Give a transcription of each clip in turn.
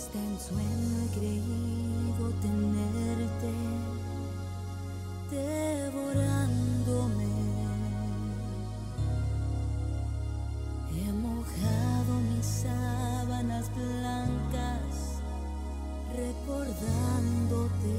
Hasta en sueño he creído tenerte devorándome. He mojado mis sábanas blancas recordándote.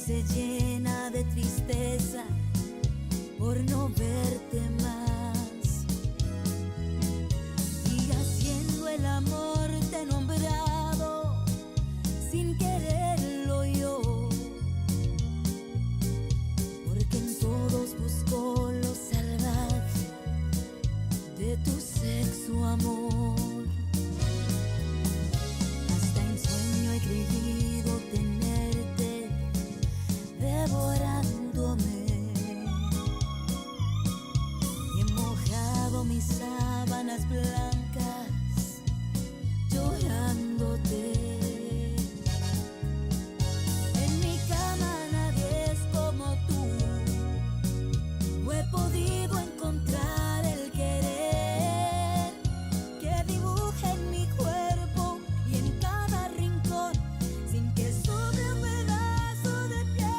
Se llena de tristeza por no verte más, y haciendo el amor te he nombrado sin quererlo yo, porque en todos busco lo salvaje de tu sexo amor. Hasta en sueño he creído tenerte devorándome. He mojado mis sábanas blancas llorándote. En mi cama nadie es como tú. No he podido encontrar el querer que dibuje en mi cuerpo y en cada rincón, sin que sobre un pedazo de piel.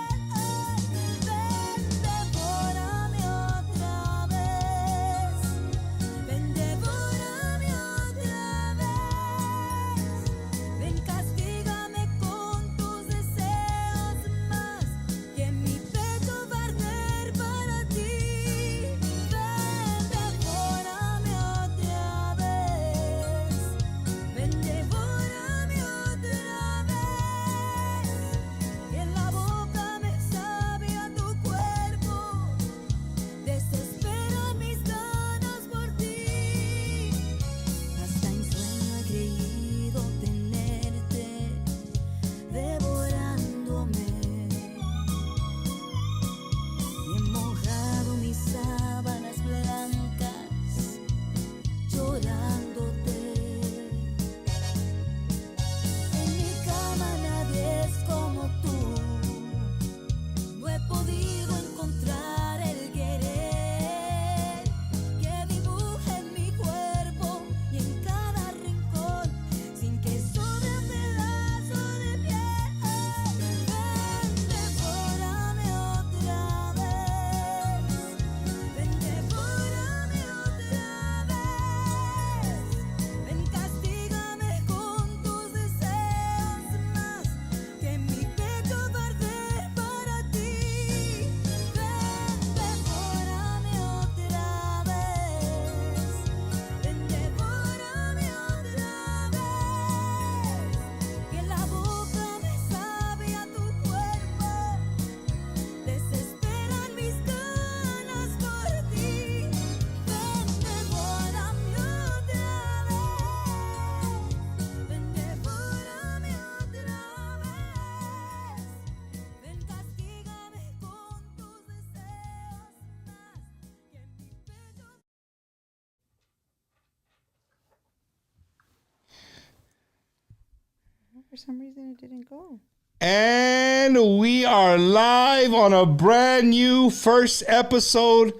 For some reason, it didn't go. And we are live on a brand new first episode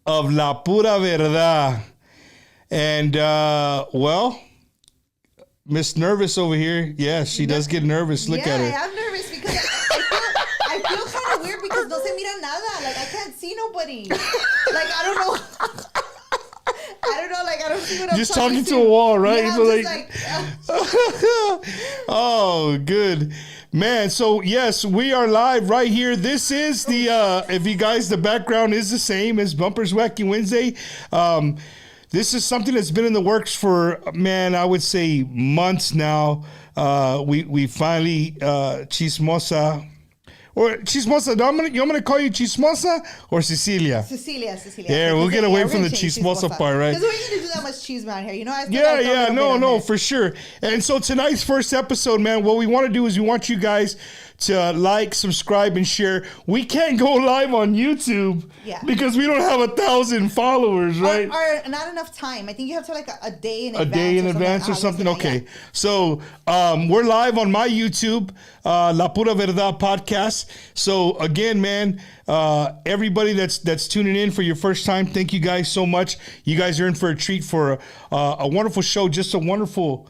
of La Pura Verdad. And, well, Miss Nervous over here. Yeah, she does get nervous. Look at her. Yeah, I'm nervous because I feel kind of weird because no se mira nada. Like, I can't see nobody. Like, I don't know. Like, I don't see what I'm just talking to a wall, right? Yeah, so oh, good. Man, so yes, we are live right here. This is the, if you guys, the background is the same as Bumpers Wacky Wednesday. This is something that's been in the works for, man, I would say months now. We finally, Chismosa, Or Chismosa. I'm gonna call you Chismosa or Cecilia. Cecilia. Yeah, we'll get away from the change Chismosa part, right? Because we ain't gonna do that much cheese around here. You know, I still Yeah, gotta throw a little bit on there. for sure. And so tonight's first episode, man, what we want to do is we want you guys to like, subscribe, and share. We can't go live on YouTube because we don't have 1,000 followers, right? Or not enough time. I think you have to like a day in advance. A day in advance or something. Okay. So we're live on my YouTube, La Pura Verdad podcast. So again, man, everybody that's tuning in for your first time, thank you guys so much. You guys are in for a treat for a wonderful show, just a wonderful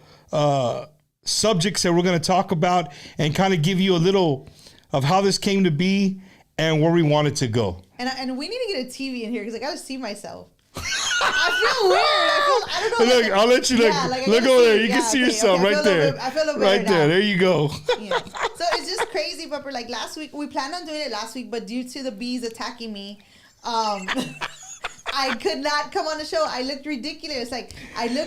subjects that we're going to talk about and kind of give you a little of how this came to be and where we want it to go. And we need to get a TV in here because I got to see myself. I feel weird. I don't know. Look, I'll let you look over there. You can see yourself right there. I feel a little right there. now. There you go. Yeah. So it's just crazy, but like last week, we planned on doing it last week, but due to the bees attacking me, I could not come on the show. I looked ridiculous. Like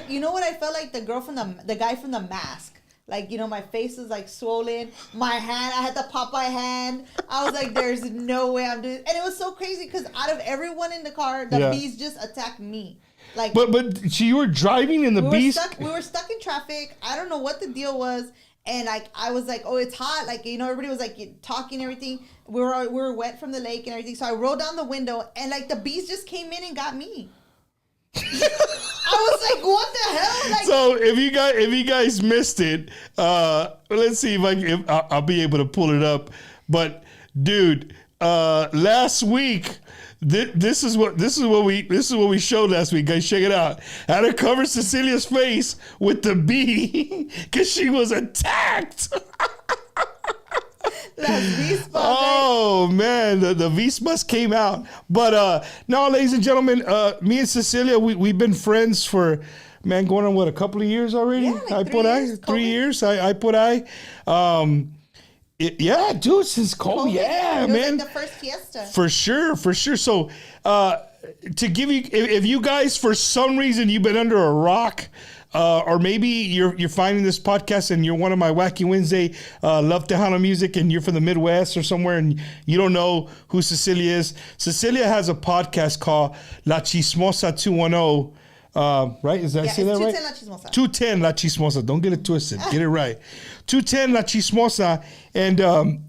you know what I felt like? The guy from The Mask. Like, you know, my face is like swollen. My hand, I had the Popeye hand. I was like, there's no way I'm doing it. And it was so crazy because out of everyone in the car, the bees just attacked me. Like, but so you were driving and the bees. We were stuck in traffic. I don't know what the deal was. And like, I was like, oh, it's hot. Like, you know, everybody was like talking and everything. We were wet from the lake and everything. So I rolled down the window and like the bees just came in and got me. I was like, what the hell? Like, so if you guys missed it, let's see if I'll be able to pull it up. But dude, last week, this is what we showed last week, guys. Check it out. I had to cover Cecilia's face with the bee because she was attacked. Oh man, the Vispas came out. But no, ladies and gentlemen, me and Cecilia, we've been friends for going on a couple of years already. Yeah, like 3 years. I put dude, since COVID. Yeah, man. Like the first fiesta. For sure. So to give you, if you guys for some reason you've been under a rock. Or maybe you're finding this podcast and you're one of my Wacky Wednesday Love Tejano music and you're from the Midwest or somewhere and you don't know who Cecilia is. Cecilia has a podcast called La Chismosa 210. Right? Is that say that right? 210 La Chismosa. 210 La Chismosa. Don't get it twisted. Get it right. 210 La Chismosa. And the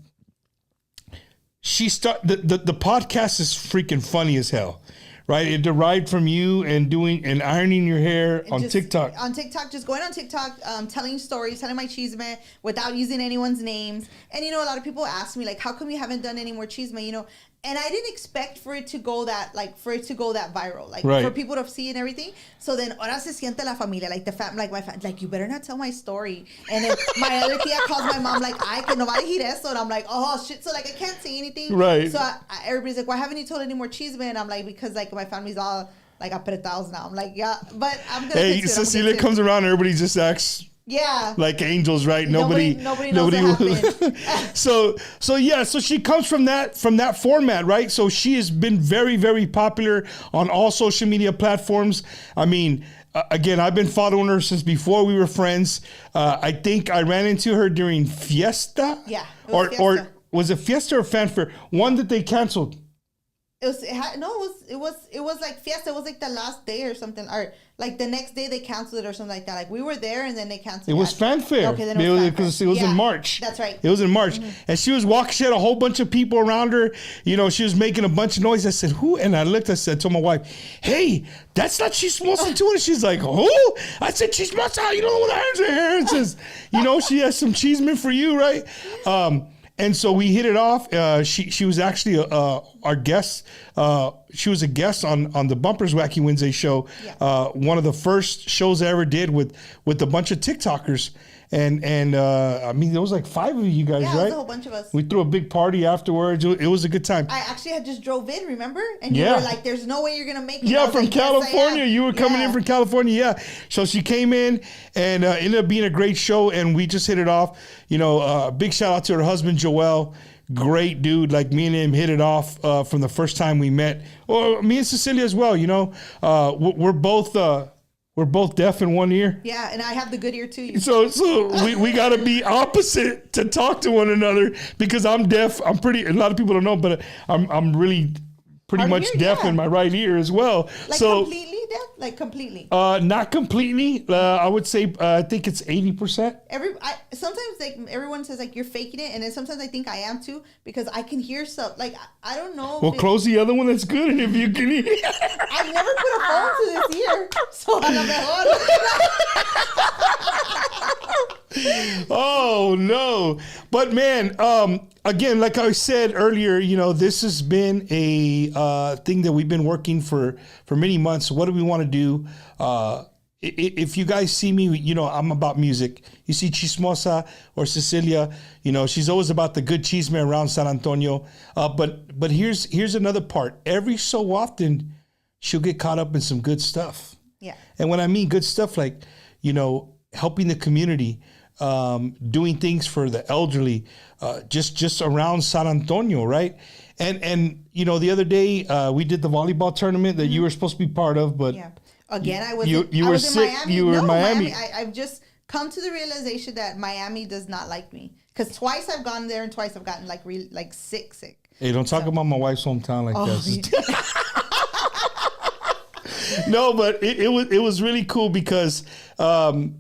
podcast is freaking funny as hell. Right, it derived from you and ironing your hair on TikTok. On TikTok, just going on TikTok, telling stories, telling my chisme without using anyone's names. And you know, a lot of people ask me like, "How come you haven't done any more chisme?" You know, and I didn't expect for it to go that viral, like for people to see and everything. So then, ahora se siente la familia, like the family, like you better not tell my story. And then my other tia calls my mom like, "Ay, que no va a decir eso," and I'm like, "Oh shit!" So like I can't say anything. Right. So everybody's like, "Why haven't you told any more chisme?" And I'm like, because like my family's all like apretados now. I'm like, yeah, but I'm gonna. Hey, Cecilia comes around, everybody just acts. Yeah. Like angels, right? Nobody knows what happened. So she comes from that format, right? So she has been very, very popular on all social media platforms. I mean, again, I've been following her since before we were friends. I think I ran into her during Fiesta. Yeah. Or was it Fiesta or Fanfare? One that they canceled. It was like Fiesta. It was like the last day or something, or like the next day they canceled it or something like that. Like we were there and then they canceled it. It was Fanfare. Okay, then it was because it was in March. That's right. It was in March. Mm-hmm. And she was walking, she had a whole bunch of people around her. You know, she was making a bunch of noise. I said, who? And I looked, told my wife, hey, that's not Chismosa too. And she's like, who? I said, Chismosa, you know what irons her hair? And says, you know, she has some cheeseman for you, right? And so we hit it off. She was actually our guest. She was a guest on the Bumpers Wacky Wednesday show. Yeah. One of the first shows I ever did with a bunch of TikTokers. And I mean, there was like 5 of you guys, right? Yeah, there was a whole bunch of us. We threw a big party afterwards. It was a good time. I actually had just drove in, remember? And you were like, there's no way you're going to make it. Yeah, from like, California. Yes, you were coming in from California, yeah. So she came in and ended up being a great show, and we just hit it off. You know, big shout out to her husband, Joel. Great dude. Like, me and him hit it off from the first time we met. Or me and Cecilia as well, you know. We're both... We're both deaf in one ear. Yeah, and I have the good ear too. So we got to be opposite to talk to one another because I'm deaf. A lot of people don't know, but I'm really pretty Hard much hear, deaf yeah. in my right ear as well. Like so completely deaf? Like completely. not completely. I would say I think it's 80%. Sometimes like everyone says like you're faking it, and then sometimes I think I am too because I can hear stuff. Like I don't know. Well, close the other one. That's good. And if you can hear, I've never put a phone to this ear, so a lo mejor. Oh no. But man, again, like I said earlier, this has been a thing that we've been working for many months. What do we want to do? If you guys see me, I'm about music. You see Chismosa or Cecilia, she's always about the good chisme around San Antonio. But here's another part. Every so often, she'll get caught up in some good stuff. Yeah. And when I mean good stuff, like, helping the community, doing things for the elderly, just around San Antonio, right? And the other day we did the volleyball tournament that you were supposed to be part of, but yeah. Again, I was. You I were was sick. In Miami. You were in Miami. I've just come to the realization that Miami does not like me because twice I've gone there and twice I've gotten like sick. Hey, don't talk about my wife's hometown like this. Yeah. No, but it was really cool because again,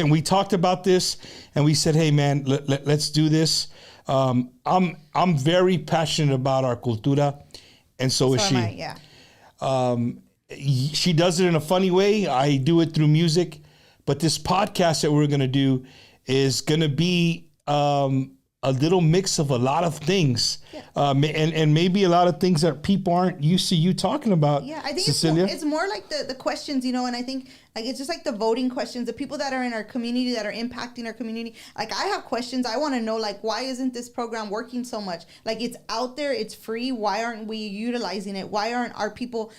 we talked about this and we said, hey man, let's do this. I'm very passionate about our cultura, and so is she. Yeah. She does it in a funny way. I do it through music, but this podcast that we're going to do is going to be a little mix of a lot of things, and maybe a lot of things that people aren't used to you talking about. Yeah, I think Cecilia. it's more like the questions, and I think like it's just like the voting questions, the people that are in our community that are impacting our community. Like I have questions. I want to know like why isn't this program working so much? Like it's out there, it's free. Why aren't we utilizing it? Why aren't our people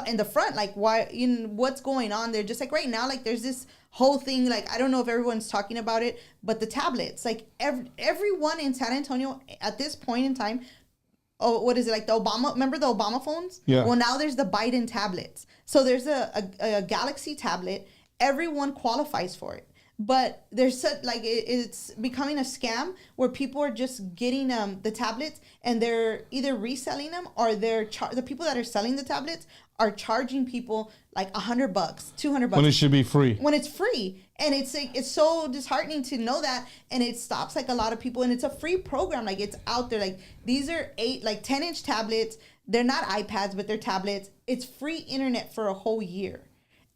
in the front? Like why? What's going on there? Just like right now, like there's this whole thing, like I don't know if everyone's talking about it, but the tablets, like everyone in San Antonio at this point in time, what is it, like the Obama, remember the Obama phones? Yeah. Well, now there's the Biden tablets. So there's a Galaxy tablet. Everyone qualifies for it. But there's such, like it's becoming a scam where people are just getting the tablets and they're either reselling them or the people that are selling the tablets are charging people like $100, $200 when it should be free. When it's free, and it's like it's so disheartening to know that, and it stops like a lot of people. And it's a free program, like it's out there. Like these are 10-inch tablets. They're not iPads, but they're tablets. It's free internet for a whole year,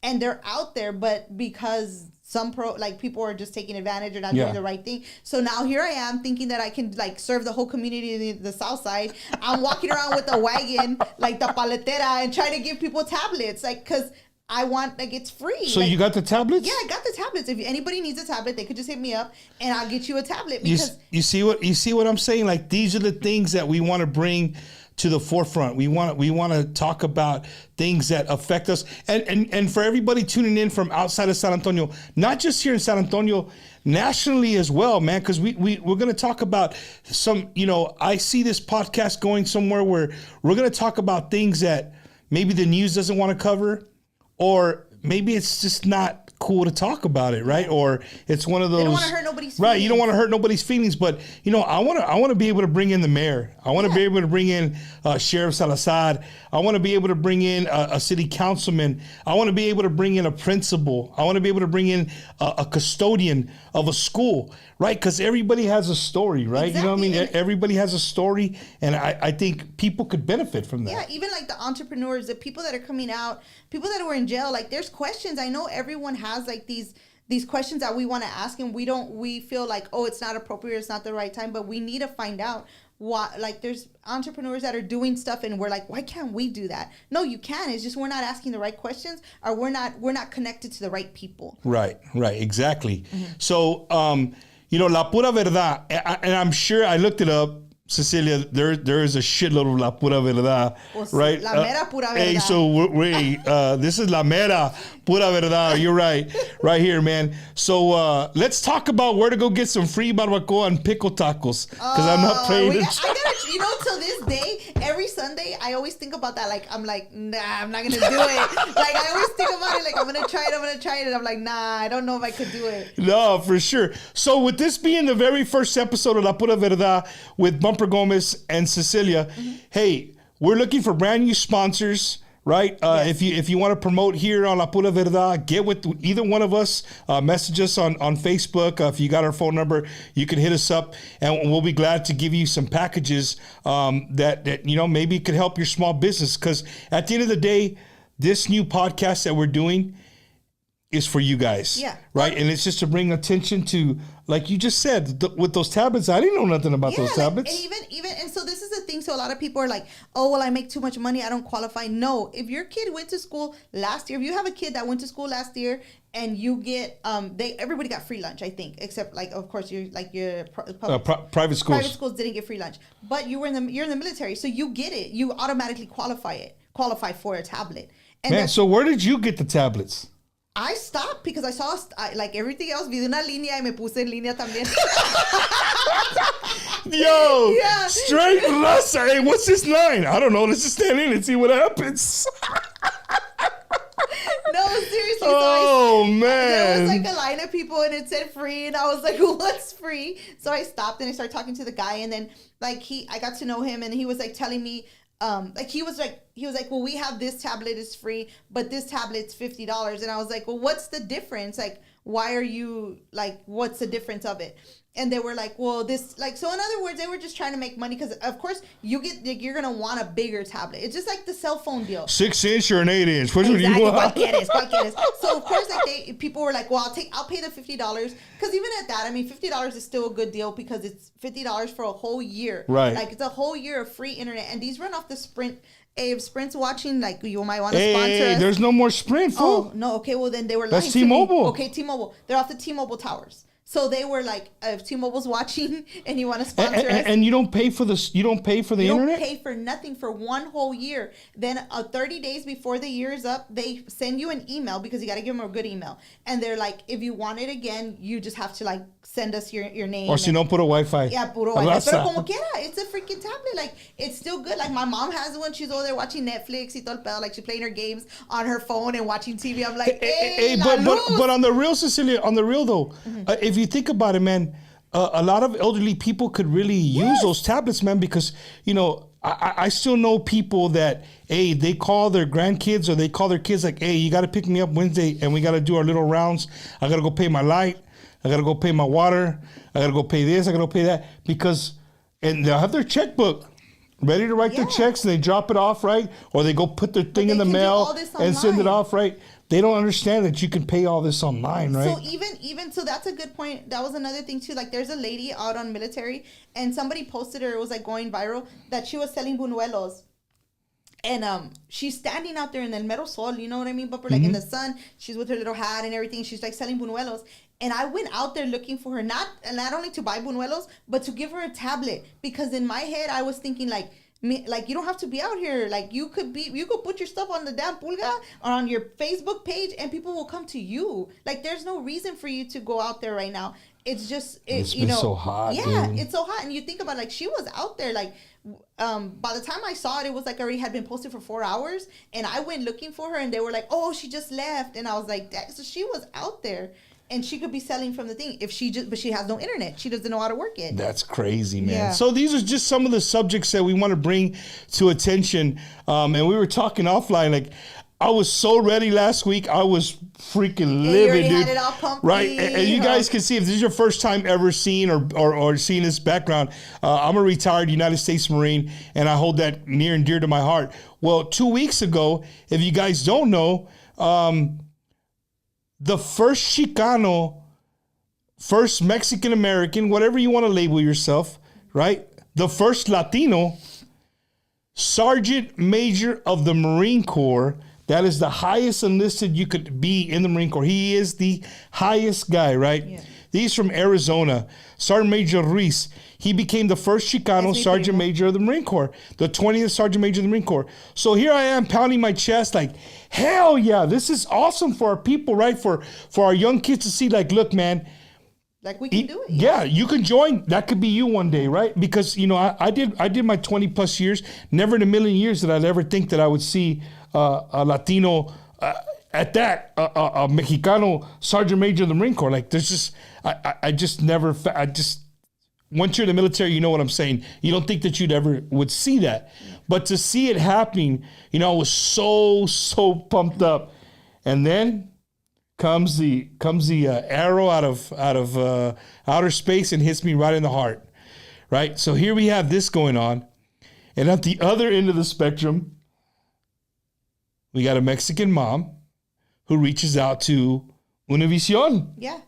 and they're out there. But because some people are just taking advantage or not doing the right thing. So now here I am thinking that I can like serve the whole community in the South Side. I'm walking around with a wagon, like the paletera, and trying to give people tablets, like, cause I want, like, it's free. So like, you got the tablets? Yeah, I got the tablets. If anybody needs a tablet, they could just hit me up and I'll get you a tablet. Because you see what I'm saying? Like these are the things that we want to bring to the forefront. We want to talk about things that affect us, and for everybody tuning in from outside of San Antonio, not just here in San Antonio, nationally as well, man. Because we're going to talk about some. I see this podcast going somewhere where we're going to talk about things that maybe the news doesn't want to cover, or maybe it's just not cool to talk about it, right? Or it's one of those. They don't want to hurt nobody's feelings. Right, you don't want to hurt nobody's feelings, but I want to be able to bring in the mayor. I want to be able to bring in Sheriff Salazar. I want to be able to bring in a city councilman. I want to be able to bring in a principal. I want to be able to bring in a custodian of a school, right? Because everybody has a story, right? Exactly. You know what I mean? Everybody has a story, and I think people could benefit from that. Yeah, even like the entrepreneurs, the people that are coming out, people that were in jail, like there's questions. I know everyone has like these questions that we want to ask, and we feel like, oh, it's not appropriate, it's not the right time, but we need to find out why. Like there's entrepreneurs that are doing stuff and we're like, why can't we do that? No, you can. It's just we're not asking the right questions, or we're not connected to the right people. Right, exactly. Mm-hmm. So La Pura Verdad, and I'm sure I looked it up, Cecilia, there is a shitload of La Pura Verdad, right? La mera pura verdad. Hey, so this is La mera pura verdad. You're right here, man. So let's talk about where to go get some free barbacoa and pickle tacos, because I'm not paying. you know, till this day, every Sunday, I always think about that. Like, I'm like, nah, I'm not gonna do it. Like, I always think about it. Like, I'm gonna try it. And I'm like, nah, I don't know if I could do it. No, for sure. So with this being the very first episode of La Pura Verdad with Bumper Gomez and Cecilia, hey, we're looking for brand new sponsors. Right? Yes. If you want to promote here on La Pura Verdad, get with either one of us. Message us on Facebook. If you got our phone number, you can hit us up, and we'll be glad to give you some packages that you know, maybe could help your small business. Because at the end of the day, this new podcast that we're doing is for you guys. Yeah. Right? And it's just to bring attention to, like you just said, with those tablets. I didn't know nothing about those tablets. And even and so this is the thing. So a lot of people are like, oh, well, I make too much money, I don't qualify. No, if your kid went to school last year, if you have a kid that went to school last year and you get everybody got free lunch, I think, except like, of course, you're like your private schools. Private schools didn't get free lunch, but you're in the military, so you get it. You automatically qualify for a tablet. And Man, so where did you get the tablets? I stopped because I saw like everything else. Vi de una línea y me puse en línea también. Yo, Yeah. straight raza. Hey, what's this line? I don't know. Let's just stand in and see what happens. No, seriously. Oh, There man. was like a line of people and it said free, and I was like, what's free? So I stopped and I started talking to the guy, and then like I got to know him, and he was like telling me, he was like, well, we have this tablet is free, but this tablet's $50. And I was like, well, what's the difference? Like, why are you like, what's the difference of it? And they were like, well, this, like, so in other words, they were just trying to make money because, of course, you're going to want a bigger tablet. It's just like the cell phone deal. 6-inch or an 8-inch? Which one do Exactly. you want? ¿Cuál quieres? So, of course, like people were like, well, I'll pay the $50. Because even at that, I mean, $50 is still a good deal because it's $50 for a whole year. Right. Like, it's a whole year of free internet. And these run off the Sprint. Hey, if Sprint's watching, like, you might want to sponsor us. There's no more Sprint, fool. Oh, no. Okay, well, then they were That's lying to me. T-Mobile. Okay, T-Mobile. They're off the T-Mobile towers. So they were like, if T-Mobile's watching and you want to sponsor us. And you don't pay for the internet? You don't pay for nothing for one whole year. Then 30 days before the year is up, they send you an email because you got to give them a good email. And they're like, if you want it again, you just have to like send us your name. Or si no, puro Wi-Fi. Yeah, puro Wi-Fi. Pero como quiera, it's a freaking tablet. Like, it's still good. Like, my mom has one. She's over there watching Netflix y todo el pedo. Like, she's playing her games on her phone and watching TV. I'm like, hey, but on the real, Cecilia, on the real though, if you think about it, man, a lot of elderly people could really use those tablets, man, because, you know, I still know people that, hey, they call their grandkids or they call their kids like, hey, you got to pick me up Wednesday and we got to do our little rounds. I got to go pay my light. I got to go pay my water. I got to go pay this. I got to go pay that. Because, and they'll have their checkbook ready to write their checks and they drop it off, right? Or they go put their thing in the mail and send it off, right? They don't understand that you can pay all this online, right? So even so, that's a good point. That was another thing too. Like, there's a lady out on military, and somebody posted her. It was like going viral that she was selling buñuelos, and she's standing out there in el mero sol. You know what I mean? But like in the sun, she's with her little hat and everything. She's like selling buñuelos. And I went out there looking for her, not only to buy buñuelos, but to give her a tablet, because in my head I was thinking like you don't have to be out here. Like, you could put your stuff on the damn pulga or on your Facebook page and people will come to you. Like, there's no reason for you to go out there right now. It's just, it's been so hot. Yeah, dude. it's so hot. And you think about, like, she was out there, like, by the time I saw it, it was like already had been posted for 4 hours. And I went looking for her and they were like, oh, she just left. And I was like, so she was out there. And she could be selling from the thing but she has no internet. She doesn't know how to work it. That's crazy, man. Yeah. So these are just some of the subjects that we want to bring to attention. And we were talking offline, like, I was so ready last week. I was freaking livid, dude. Had it all pumped, right? And you guys can see, if this is your first time ever seeing or seeing this background, I'm a retired United States Marine, and I hold that near and dear to my heart. Well, 2 weeks ago, if you guys don't know, the first Chicano, first Mexican-American, whatever you want to label yourself, right? The first Latino, Sergeant Major of the Marine Corps. That is the highest enlisted you could be in the Marine Corps. He is the highest guy, right? Yeah. He's from Arizona. Sergeant Major Ruiz. He became the first Chicano Sergeant Major of the Marine Corps, the 20th Sergeant Major of the Marine Corps. So here I am pounding my chest like, hell yeah, this is awesome for our people, right? For our young kids to see, like, look, man, Like, we can do it. Yeah, you can join. That could be you one day, right? Because, I did my 20 plus years. Never in a million years did I ever think that I would see a Latino at that, a Mexicano Sergeant Major of the Marine Corps. Like, there's just, I just never, once you're in the military, you know what I'm saying. You don't think that you'd ever would see that. But to see it happening, I was so pumped up. And then comes the arrow out of outer space and hits me right in the heart, right? So here we have this going on. And at the other end of the spectrum, we got a Mexican mom who reaches out to Univision. Yeah.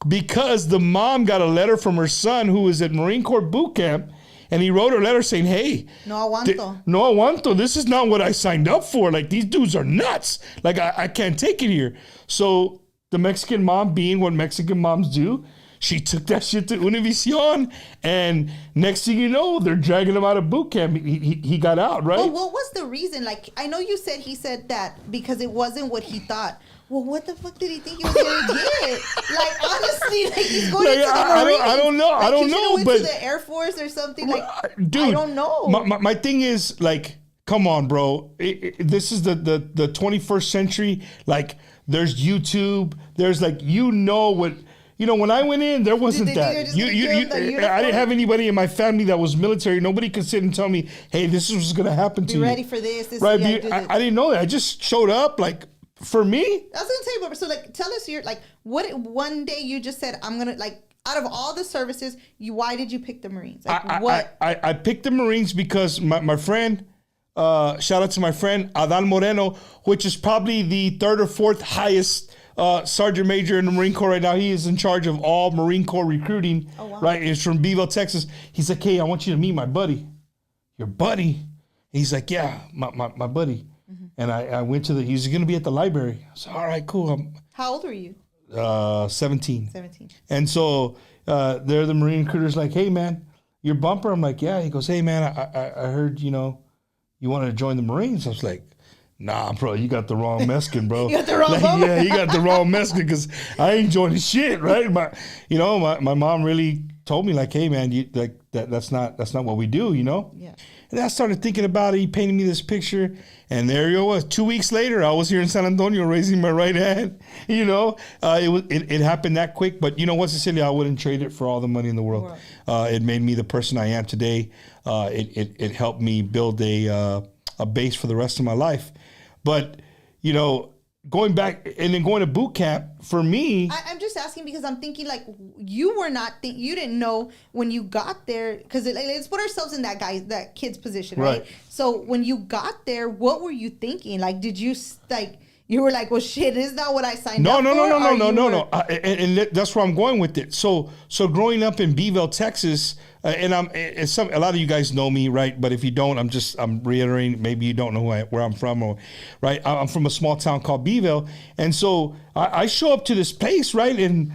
Because the mom got a letter from her son who was at Marine Corps boot camp, and he wrote her a letter saying, hey, no aguanto. No aguanto. This is not what I signed up for. Like, these dudes are nuts. Like, I can't take it here. So the Mexican mom, being what Mexican moms do, she took that shit to Univision, and next thing you know, they're dragging him out of boot camp. He got out, right? Well, what was the reason? Like, I know you said he said that because it wasn't what he thought. Well, what the fuck did he think he was going to get? Like, honestly, like, he's going into the Marines. I don't know. Like, I don't know. But to the Air Force or something. Like, dude, I don't know. My thing is, like, come on, bro. This is the 21st century. Like, there's YouTube. There's, like, what... when I went in, there wasn't that. I didn't have anybody in my family that was military. Nobody could sit and tell me, hey, this is what's going to happen to you. Be ready for this. Right? I didn't know that. I just showed up, like... For me, I was gonna tell you, but so like, tell us your like, what one day you just said, I'm gonna like, out of all the services, why did you pick the Marines? Like, what? I picked the Marines because my friend, shout out to my friend Adal Moreno, which is probably the third or fourth highest Sergeant Major in the Marine Corps right now. He is in charge of all Marine Corps recruiting. Oh, wow. Right? He's from Beeville, Texas. He's like, hey, I want you to meet my buddy. Your buddy? And he's like, yeah, my buddy. Mm-hmm. And I went to he's going to be at the library. I said, all right, cool. How old were you? 17. 17. And so they're the Marine recruiters like, hey, man, your bumper? I'm like, yeah. He goes, hey, man, I heard, you wanted to join the Marines. I was like, nah, bro, you got the wrong Mexican, bro. You got the wrong bumper? Yeah, you got the wrong Mexican because I ain't joining shit, right? My mom really told me like, hey, man, that's not what we do, Yeah. And I started thinking about it. He painted me this picture, and there you was. 2 weeks later, I was here in San Antonio raising my right hand. It happened that quick. But you know what, Cecilia, I wouldn't trade it for all the money in the world. It made me the person I am today. It helped me build a base for the rest of my life. But going back and then going to boot camp for me. I'm just asking because I'm thinking like you were not you didn't know when you got there, because let's put ourselves in that kid's position, right? So when you got there, what were you thinking? Like, did you you were like, well, shit, is not what I signed up for? No. And that's where I'm going with it. So growing up in Beeville, Texas, and a lot of you guys know me, right? But if you don't, I'm reiterating. Maybe you don't know where I'm from, or right? I'm from a small town called Beeville, and so I show up to this place, right? And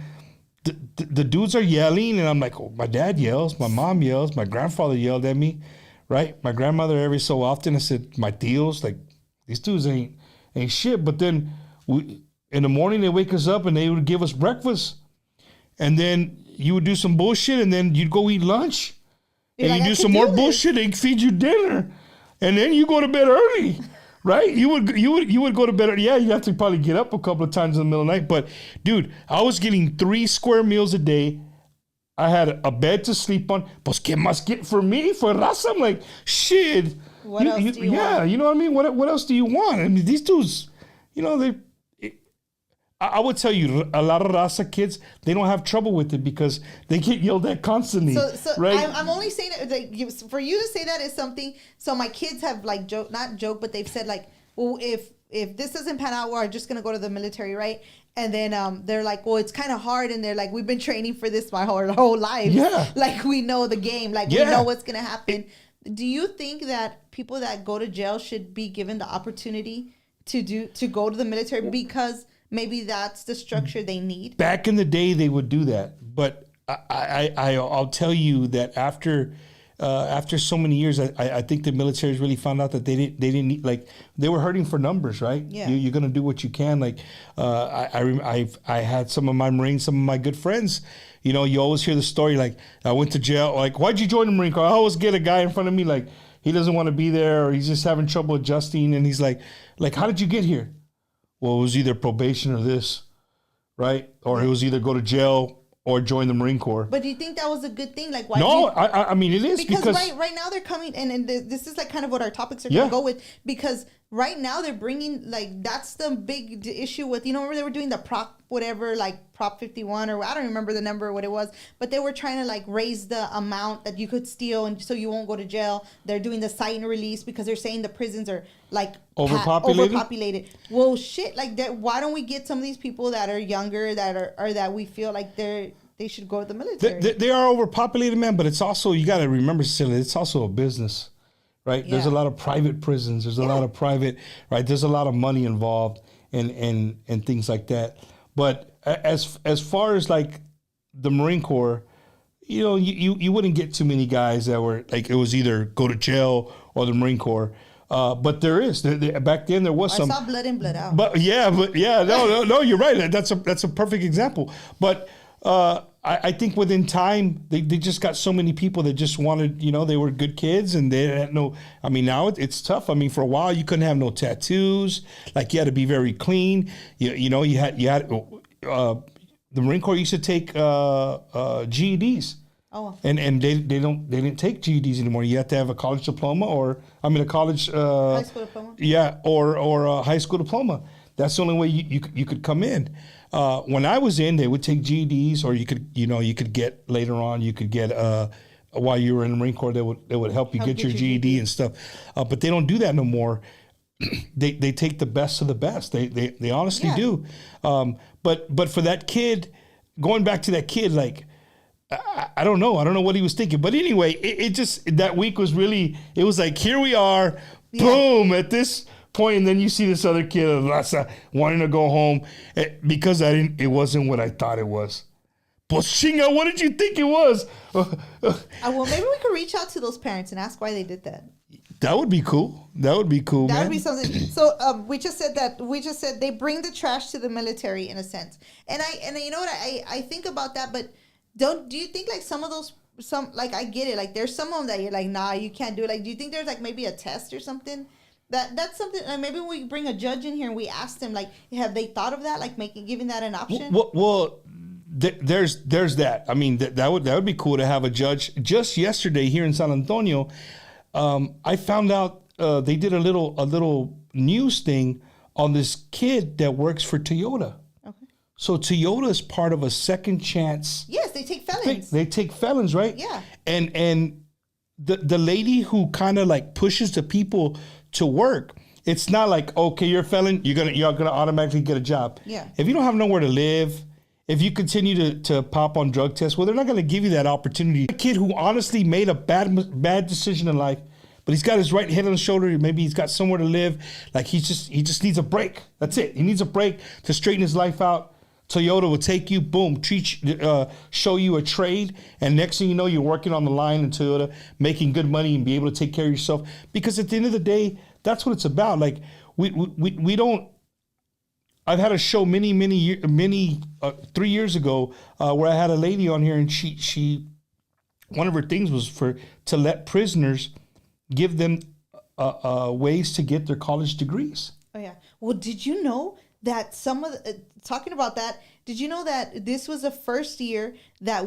the dudes are yelling, and I'm like, oh, my dad yells, my mom yells, my grandfather yelled at me, right? My grandmother every so often. I said, my deals, like these dudes ain't shit. But then in the morning they wake us up and they would give us breakfast, and then you would do some bullshit, and then you'd go eat lunch, and you do some more bullshit. They feed you dinner, and then you go to bed early, right? You would go to bed early. Yeah, you have to probably get up a couple of times in the middle of the night, but dude, I was getting 3 square meals a day. I had a bed to sleep on. Pues que más get for me for raza? I'm like, shit. What else do you want? You know what I mean? What else do you want? I mean, these dudes, I would tell you, a lot of raza kids, they don't have trouble with it because they get yelled at constantly. So right? I'm only saying it, for you to say that is something. So my kids have like not joke, but they've said like, well, if this doesn't pan out, we're just gonna go to the military, right? And then they're like, well, it's kind of hard, and they're like, we've been training for this my whole life. Yeah. Like we know the game, like we know what's gonna happen. Do you think that people that go to jail should be given the opportunity to go to the military because maybe that's the structure they need? Back in the day, they would do that, but I'll tell you that after after so many years, I think the military's really found out that they didn't need, like, they were hurting for numbers, right? Yeah. You're gonna do what you can. Like, I had some of my Marines, some of my good friends. You know, you always hear the story, like, I went to jail. Like, why'd you join the Marine Corps? I always get a guy in front of me, like, he doesn't want to be there, or he's just having trouble adjusting, and he's like, how did you get here? Well, it was either probation or this, right? Or it was either go to jail or join the Marine Corps. But do you think that was a good thing? Like, why? No, I mean, it is because right now they're coming, and this is like kind of what our topics are going to go with, because right now they're bringing, like, that's the big issue with, you know, remember they were doing the Prop 51, or I don't remember the number, what it was, but they were trying to, like, raise the amount that you could steal, and so you won't go to jail. They're doing the cite and release because they're saying the prisons are, like, overpopulated. Well, shit, like, that. Why don't we get some of these people that are younger, that we feel like they should go to the military? They are overpopulated, man, but it's also, you got to remember, Cecilia, it's also a business, right? Yeah. There's a lot of private prisons. There's a lot of private, right? There's a lot of money involved and things like that. But as far as, like, the Marine Corps, you know, you wouldn't get too many guys that were, like, it was either go to jail or the Marine Corps. But there is, back then there was some. I saw blood in, blood out. But no, you're right. That's a perfect example. But I think within time, they just got so many people that just wanted, you know, they were good kids, and they had no, I mean, now it's tough. I mean, for a while you couldn't have no tattoos. Like, you had to be very clean. You know, you had the Marine Corps used to take GEDs. Oh. And they didn't take GEDs anymore. You have to have a college diploma, a college high school diploma. Yeah, or a high school diploma. That's the only way you could come in. When I was in, they would take GEDs, or you could get later on. You could get while you were in the Marine Corps, they would help you get your GED and stuff. But they don't do that no more. They take the best of the best. They honestly do. But for that kid, going back to that kid, like, I don't know. I don't know what he was thinking. But anyway, it just, that week was really, it was like, here we are, boom, at this point, and then you see this other kid, wanting to go home because it wasn't what I thought it was. Pues chinga, what did you think it was? Well, maybe we could reach out to those parents and ask why they did that. That would be cool. That would be something. So we just said they bring the trash to the military in a sense, and you know what, I think about that, but do you think, like, like, I get it, like, there's some of them that you're like, nah, you can't do it. Like, do you think there's, like, maybe a test or something? That's something, like, maybe we bring a judge in here and we ask them, like, have they thought of that, like, giving that an option? Well, there's that. I mean, that would be cool to have a judge. Just yesterday here in San Antonio, I found out they did a little news thing on this kid that works for Toyota. Okay. So Toyota is part of a second chance. Yes, they take felons. They take felons, right? Yeah. And the lady who kind of, like, pushes the people to work, it's not like, okay, you're a felon, you're gonna automatically get a job. Yeah. If you don't have nowhere to live, if you continue to pop on drug tests, well, they're not gonna give you that opportunity. A kid who honestly made a bad decision in life, but he's got his right head on his shoulder, maybe he's got somewhere to live, like, he just needs a break. That's it. He needs a break to straighten his life out. Toyota will take you, boom, show you a trade, and next thing you know, you're working on the line in Toyota, making good money and be able to take care of yourself. Because at the end of the day, that's what it's about. Like, we don't. I've had a show many 3 years ago where I had a lady on here, and she one of her things was to let prisoners give them ways to get their college degrees. Oh yeah. Well, did you know that talking about that, did you know that this was the first year that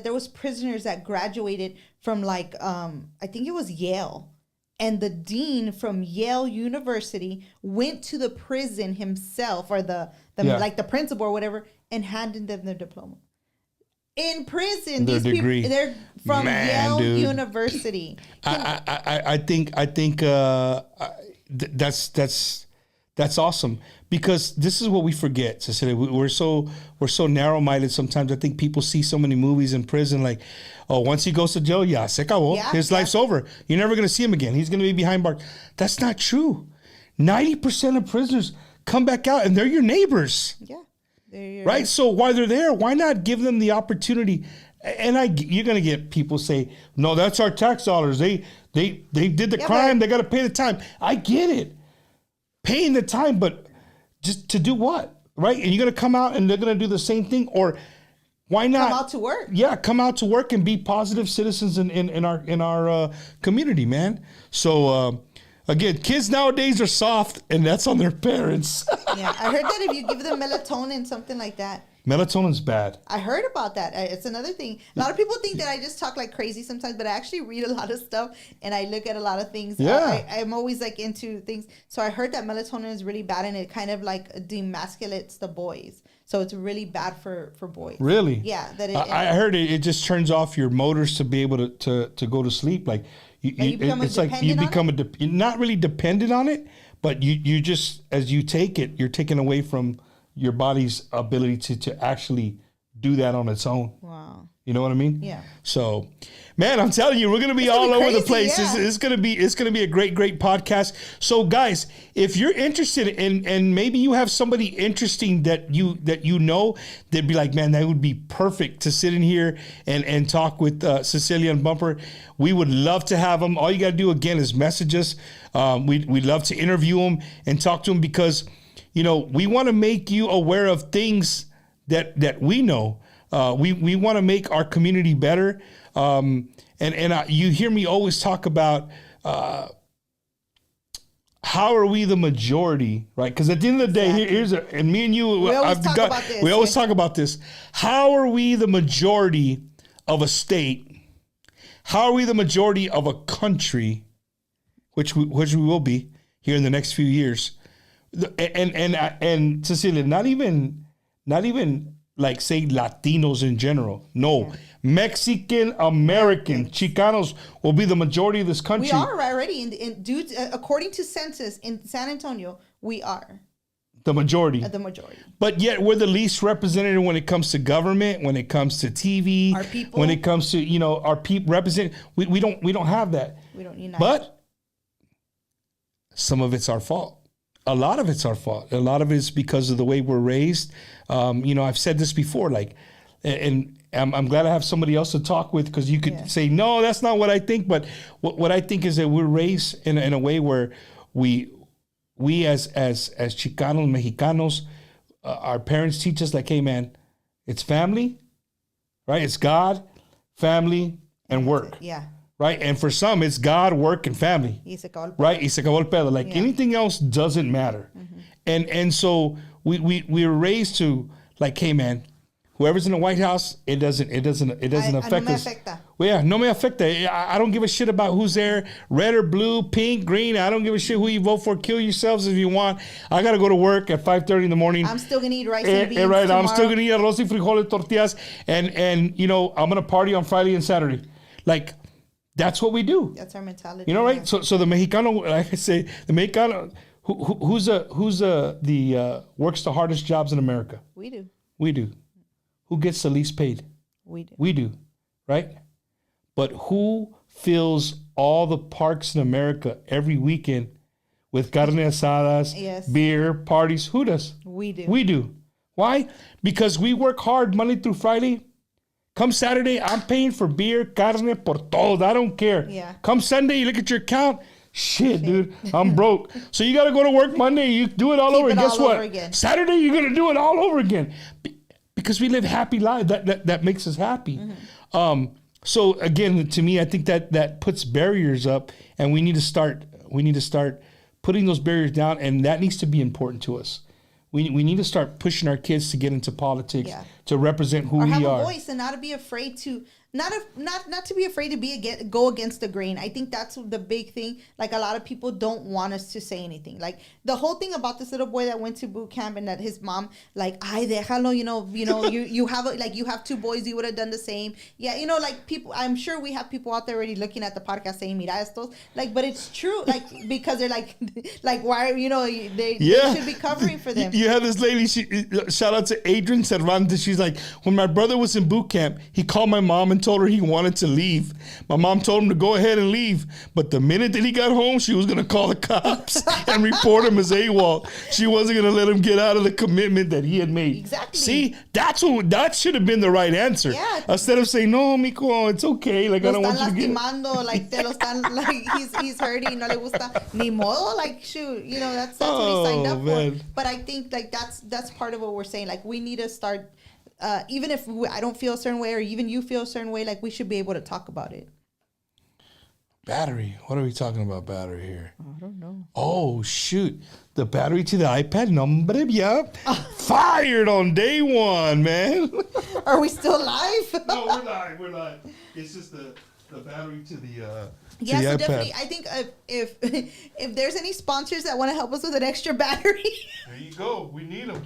there was prisoners that graduated from, like, I think it was Yale, and the dean from Yale University went to the prison himself, or like the principal or whatever, and handed them their diploma. In prison, their degree. People, they're from Yale University. I think that's awesome, because this is what we forget, Cecilia. We're so narrow-minded sometimes. I think people see so many movies in prison, like, oh, once he goes to jail, se acabó. His life's over. You're never going to see him again. He's going to be behind bars. That's not true. 90% of prisoners come back out, and they're your neighbors. Yeah. Right? So while they're there, why not give them the opportunity? And you're gonna get people say, no, that's our tax dollars. They did the crime. They got to pay the time. I get it, paying the time, but just to do what, right? And you're gonna come out and they're gonna do the same thing, or why not come out to work? Yeah, come out to work and be positive citizens in our community, man. So again, kids nowadays are soft, and that's on their parents. Yeah, I heard that if you give them melatonin, something like that. Melatonin's bad. I heard about that. It's another thing. A lot of people think that I just talk like crazy sometimes, but I actually read a lot of stuff and I look at a lot of things. Yeah. I'm always like into things. So I heard that melatonin is really bad and it kind of like demasculates the boys. So it's really bad for boys. Really? Yeah. I heard it just turns off your motors to be able to go to sleep. Like it's like you become not really dependent on it, but you just, as you take it, you're taken away from your body's ability to actually do that on its own. Wow. You know what I mean? Yeah. So, man, I'm telling you, we're gonna be all over the place. Yeah. It's gonna be a great podcast. So, guys, if you're interested in, and maybe you have somebody interesting that you know, they'd be like, man, that would be perfect to sit in here and talk with Cecilia and Bumper. We would love to have them. All you gotta do again is message us. We'd love to interview them and talk to them because, you know, we want to make you aware of things that we know. We want to make our community better. You hear me always talk about how are we the majority, right? Because at the end of the day, and me and you, we always talk about this. How are we the majority of a state? How are we the majority of a country, which we will be here in the next few years? And Cecilia, not even like say Latinos in general. No, yeah. Mexican American Chicanos will be the majority of this country. We are already according to census in San Antonio. We are the majority. The majority. But yet we're the least represented when it comes to government, when it comes to TV, our people. When it comes to our people represent. We don't have that. We don't unite. But some of it's our fault. A lot of it's our fault. A lot of it's because of the way we're raised. I've said this before, and I'm glad I have somebody else to talk with because you could say, no, that's not what I think. But what I think is that we're raised in a way where we as Chicanos, Mexicanos, our parents teach us like, hey, man, it's family, right? It's God, family, and work. Yeah. Right? And for some, it's God, work, and family. Right? Y se acabó el pedo. Like anything else doesn't matter. Mm-hmm. And so we were raised to like, hey man, whoever's in the White House, it doesn't affect us. Well, yeah, no me afecta. I don't give a shit about who's there, red or blue, pink, green. I don't give a shit who you vote for. Kill yourselves if you want. I gotta go to work at 5:30 in the morning. I'm still gonna eat rice and beans right, tomorrow. I'm still gonna eat arroz y frijoles, tortillas, and I'm gonna party on Friday and Saturday. Like, that's what we do. That's our mentality. You know, right? So the Mexicano, like I say, the Mexicano, who's the works the hardest jobs in America? We do. We do. Who gets the least paid? We do. We do, right? But who fills all the parks in America every weekend with carne asadas, beer, parties? Who does? We do. We do. Why? Because we work hard Monday through Friday. Come Saturday, I'm paying for beer, carne, por todo. I don't care. Yeah. Come Sunday, you look at your account. Shit, dude, I'm broke. So you got to go to work Monday. You do it all over. Guess what? Saturday, you're going to do it all over again. Because we live happy lives. That makes us happy. Mm-hmm. So again, to me, I think that puts barriers up, and we need to start putting those barriers down, and that needs to be important to us. We need to start pushing our kids to get into politics, to represent who we are. Or have a voice and not to be afraid to not to be afraid to go against the grain. I think that's the big thing. Like, a lot of people don't want us to say anything. Like, the whole thing about this little boy that went to boot camp and that his mom, like, ay, déjalo, you have two boys, you would have done the same. Yeah, like, people, I'm sure we have people out there already looking at the podcast saying, mira estos. Like, but it's true, like, because they're like, why, they should be covering for them. You have this lady, shout out to Adrian Cervantes. She's like, when my brother was in boot camp, he called my mom and told her he wanted to leave. My mom told him to go ahead and leave. But the minute that he got home, she was going to call the cops and report him as AWOL. She wasn't going to let him get out of the commitment that he had made. Exactly. See, that should have been the right answer. Yeah. Instead of saying, no, mijo, it's okay. Like, I don't want you to get... Like, te lo están, like, he's hurting, no le gusta. Ni modo, like, shoot, you know, that's what he signed up for. But I think, like, that's part of what we're saying. Like, we need to start... even if I don't feel a certain way or even you feel a certain way, like we should be able to talk about it. Battery. What are we talking about battery here? I don't know. Oh, shoot. The battery to the iPad, nombre, yeah. Fired on day one, man. Are we still live? No, we're live. It's just the battery to the yeah, so iPad. definitely. I think if there's any sponsors that want to help us with an extra battery. There you go. We need them.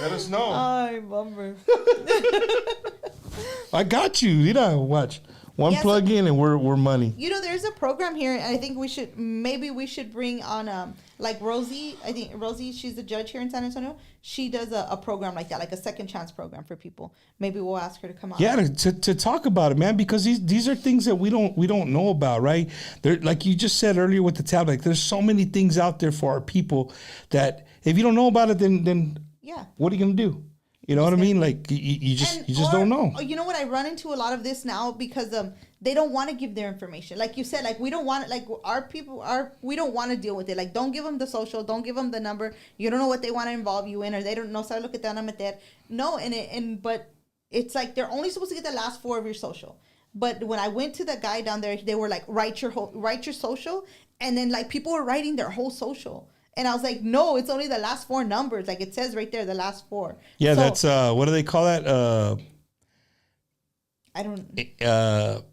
Let us know. Ay, bummer. I got you. You know, watch. One plug in and we're money. You know, there's a program here, and I think we should bring on like Rosie. I think Rosie, she's the judge here in San Antonio. She does a program like that, like a second chance program for people. Maybe we'll ask her to come on. Yeah, to talk about it, man, because these are things that we don't know about, right? There, like you just said earlier with the tab, like there's so many things out there for our people that if you don't know about it, then yeah, what are you gonna do? You know what I mean? Like you just don't know. You know what? I run into a lot of this now because they don't want to give their information. Like you said, like we don't want like our people we don't want to deal with it. Like don't give them the social, don't give them the number. You don't know what they want to involve you in, or they don't know sabe lo que te van a meter. No, but it's like they're only supposed to get the last 4 of your social. But when I went to the guy down there, they were like write your social, and then like people were writing their whole social. And I was like, no, it's only the last 4 numbers. Like it says right there, the last 4. Yeah, so, that's what do they call that? I don't.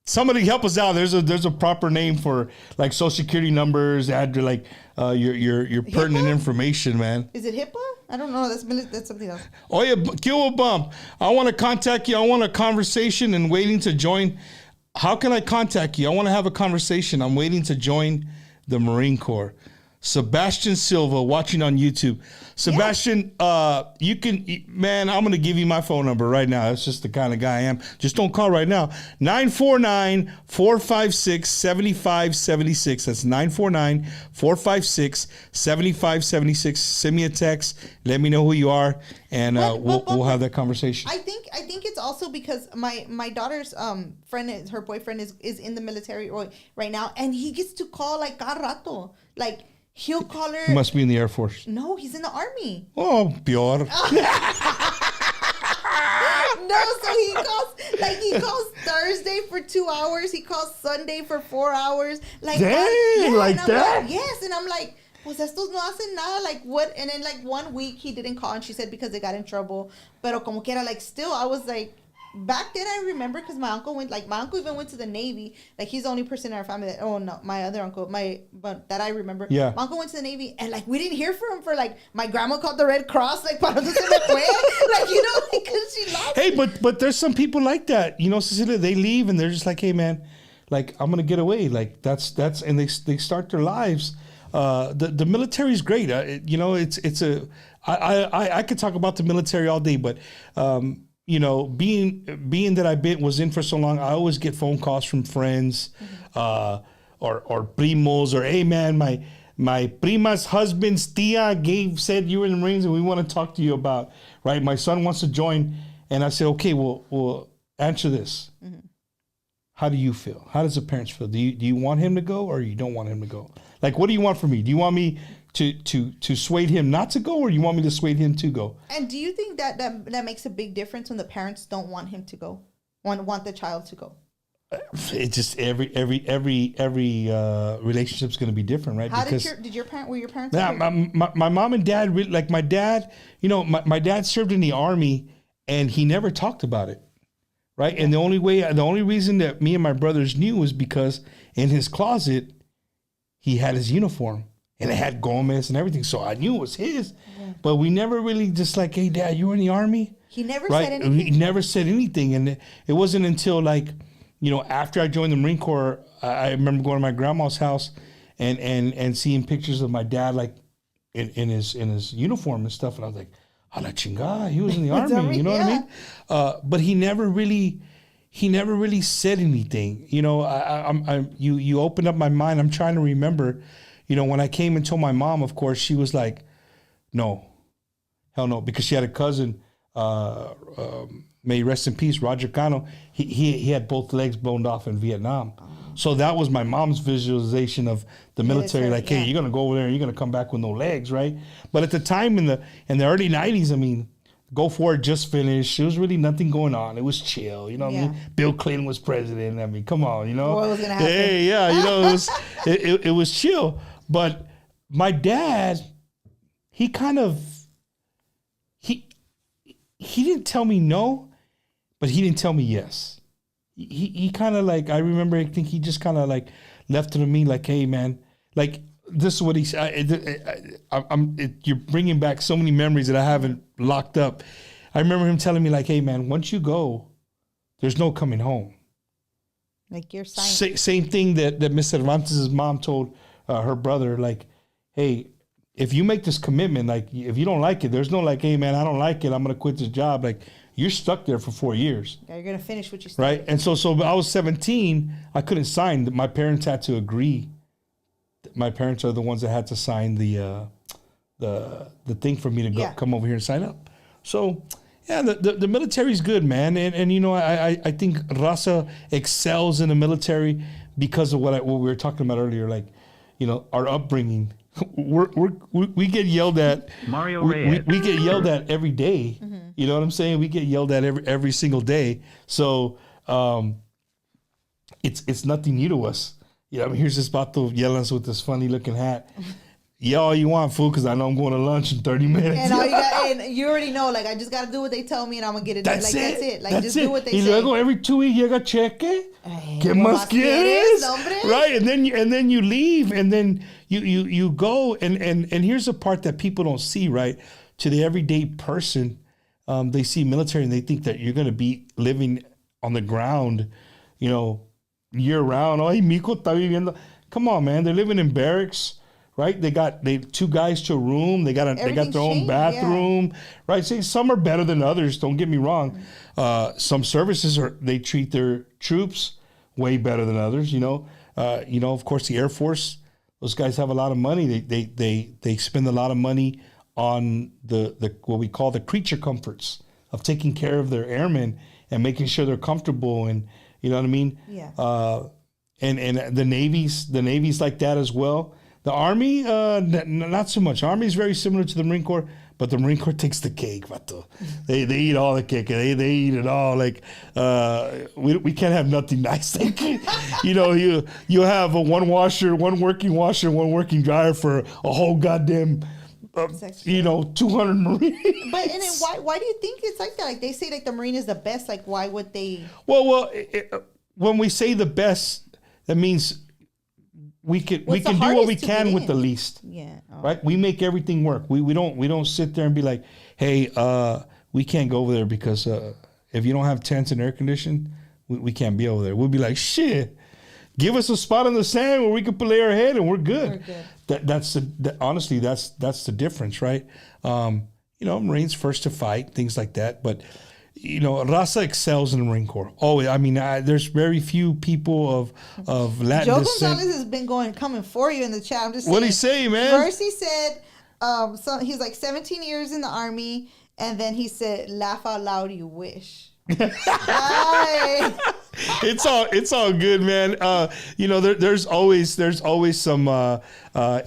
Somebody help us out. There's a proper name for like social security numbers, add like your pertinent information, man. Is it HIPAA? I don't know. That's something else. Oh yeah, kill a bump. I want to contact you. I want a conversation and waiting to join. How can I contact you? I want to have a conversation. I'm waiting to join the Marine Corps. Sebastian Silva, watching on YouTube. Sebastian, you can, man, I'm going to give you my phone number right now. That's just the kind of guy I am. Just don't call right now. 949-456-7576. That's 949-456-7576. Send me a text. Let me know who you are, and we'll have that conversation. I think it's also because my daughter's friend, her boyfriend is in the military right now, and he gets to call like cada rato. Like, he'll call her. He must be in the Air Force. No, he's in the Army. Oh, peor. No, so he calls Thursday for 2 hours. He calls Sunday for 4 hours. Like, dang, like that? Like, yes, and I'm like, pues estos no hacen nada. Like, what? And then like 1 week he didn't call, and she said because they got in trouble. Pero como quiera, like still, I was like. Back then, I remember because my uncle even went to the Navy. Like, he's the only person in our family that, oh no, my other uncle, but that I remember. Yeah. My uncle went to the Navy, and like, we didn't hear from him for like, my grandma called the Red Cross, like, para no se me fue. Like, you know, because she lost. Hey, but there's some people like that. You know, Cecilia, they leave and they're just like, hey, man, like, I'm going to get away. Like, that's, and they start their lives. The military is great. You know, I could talk about the military all day, but, you know, being that I was in for so long, I always get phone calls from friends, or primos, or hey man, my prima's husband's tia said you were in the Marines and we want to talk to you about, right? My son wants to join, and I said, okay, well answer this. Mm-hmm. How do you feel? How does the parents feel? Do you want him to go or you don't want him to go? Like, what do you want from me? Do you want me to sway him not to go, or you want me to sway him to go? And do you think that makes a big difference when the parents don't want him to go, want the child to go? It's just every relationship's going to be different, right? How were your parents? Yeah, my mom and dad, like my dad, you know, my dad served in the Army and he never talked about it, right? Yeah. And the only reason that me and my brothers knew was because in his closet he had his uniform. And it had Gomez and everything. So I knew it was his. Yeah. But we never really just like, hey, Dad, you were in the Army? He never said anything. He never said anything. And it wasn't until like, you know, after I joined the Marine Corps, I remember going to my grandma's house and seeing pictures of my dad like in his uniform and stuff. And I was like, a la chingada, he was in the Army. You know what I mean? But he never really he never really said anything. You know, you opened up my mind. I'm trying to remember, you know, when I came and told my mom, of course, she was like, no, hell no, because she had a cousin, may he rest in peace, Roger Cano. He had both legs blown off in Vietnam. So that was my mom's visualization of the military. Like, hey, you're going to go over there and you're going to come back with no legs, right? But at the time in the early 90s, I mean, Gulf War just finished. There was really nothing going on. It was chill. You know what I mean? Bill Clinton was president. I mean, come on, you know? What was going to happen? Hey, yeah, you know, it was chill. But my dad, he kind of, he didn't tell me no, but he didn't tell me yes. He kind of like, I remember, I think he just kind of like left it to me like, hey, man, like, this is what he said. You're bringing back so many memories that I haven't locked up. I remember him telling me like, hey, man, once you go, there's no coming home. Like your sign. Same thing that Miss Cervantes' mom told her brother, like, hey, if you make this commitment, like, if you don't like it, there's no like, hey, man, I don't like it, I'm going to quit this job. Like, you're stuck there for 4 years. Yeah, you're going to finish what you started. Right? And so I was 17. I couldn't sign. My parents had to agree. My parents are the ones that had to sign the thing for me to come over here and sign up. So, yeah, the military's good, man. And you know, I think Raza excels in the military because of what we were talking about earlier, like, you know, our upbringing. We get yelled at. Mario Reyes. We get yelled at every day. Mm-hmm. You know what I'm saying? We get yelled at every single day. So it's nothing new to us. Yeah, I mean, here's this vato yelling us with this funny looking hat. Yell all you want, fool, because I know I'm going to lunch in 30 minutes. And all you got, and you already know, like, I just got to do what they tell me and I'm going to get it done. Like, that's it. Like, just do what they say. Y luego every 2 weeks llega cheque. ¿Qué más quieres? Right, and then you leave, and then you go, and here's the part that people don't see, right? To the everyday person, they see military and they think that you're going to be living on the ground, you know, year round. Ay, mico está viviendo. Come on, man. They're living in barracks, right? They 2 guys to a room. They got their own bathroom, right? See, some are better than others. Don't get me wrong. Some services they treat their troops way better than others. You know, of course, the Air Force. Those guys have a lot of money. They spend a lot of money on the what we call the creature comforts of taking care of their airmen and making sure they're comfortable, and you know what I mean? Yeah. And the Navy's like that as well. The Army, not so much. Army is very similar to the Marine Corps, but the Marine Corps takes the cake, vato. They eat all the cake. They eat it all. Like we can't have nothing nice. Like, you know, you have one working washer, one working dryer for a whole goddamn. 200 Marines. But and then why do you think it's like that? Like they say, like the Marine is the best. Like why would they? Well, when we say the best, that means we can do what we can with the least. Yeah. Oh. Right. We make everything work. We don't sit there and be like, hey, we can't go over there because if you don't have tents and air conditioning, we can't be over there. We'll be like, shit. Give us a spot on the sand where we can lay our head and we're good. Honestly, that's the difference, right? You know, Marines first to fight, things like that. But, you know, Raza excels in the Marine Corps. Oh, I mean, there's very few people of Latin descent. Joe Gonzalez has been coming for you in the chat. I'm just saying. What'd he say, man? First he said, he's like 17 years in the Army, and then he said, laugh out loud, you wish. It's all good, man. You know, there's always some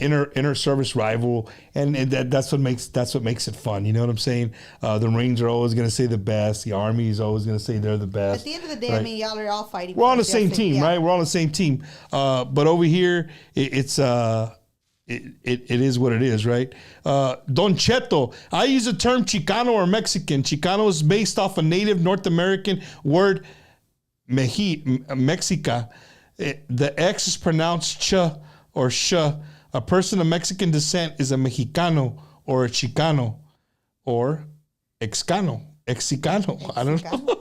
inner service rival, and that's what makes it fun. You know what I'm saying? The Marines are always going to say the best. The Army is always going to say they're the best. At the end of the day, right? I mean, y'all are all fighting. We're on the same team, right? We're on the same team. But over here, it is what it is, right? Don Cheto, I use the term Chicano or Mexican. Chicano is based off a native North American word, Mexica. The X is pronounced ch or sh. A person of Mexican descent is a Mexicano or a Chicano or Excano. I don't know.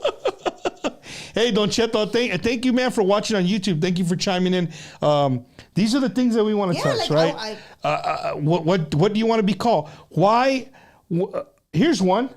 Hey, Don Cheto, thank you, man, for watching on YouTube. Thank you for chiming in. These are the things that we want to touch, right? What do you want to be called? Why? Here's one.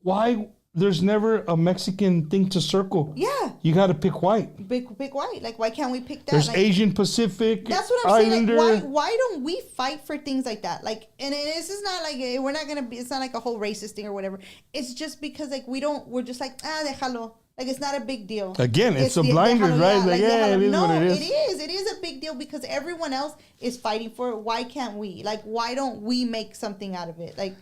Why there's never a Mexican thing to circle. Yeah. You got to pick white. Pick white. Like, why can't we pick that? There's like, Asian Pacific. That's what I'm Islander. saying. Like, why don't we fight for things like that? Like, and this is not like we're not gonna be. It's not like a whole racist thing or whatever. It's just because like we're just like déjalo. Like, it's not a big deal. Again, it's a blinder, right? Like, it is what it is. It is a big deal because everyone else is fighting for it. Why can't we? Like, why don't we make something out of it? Like,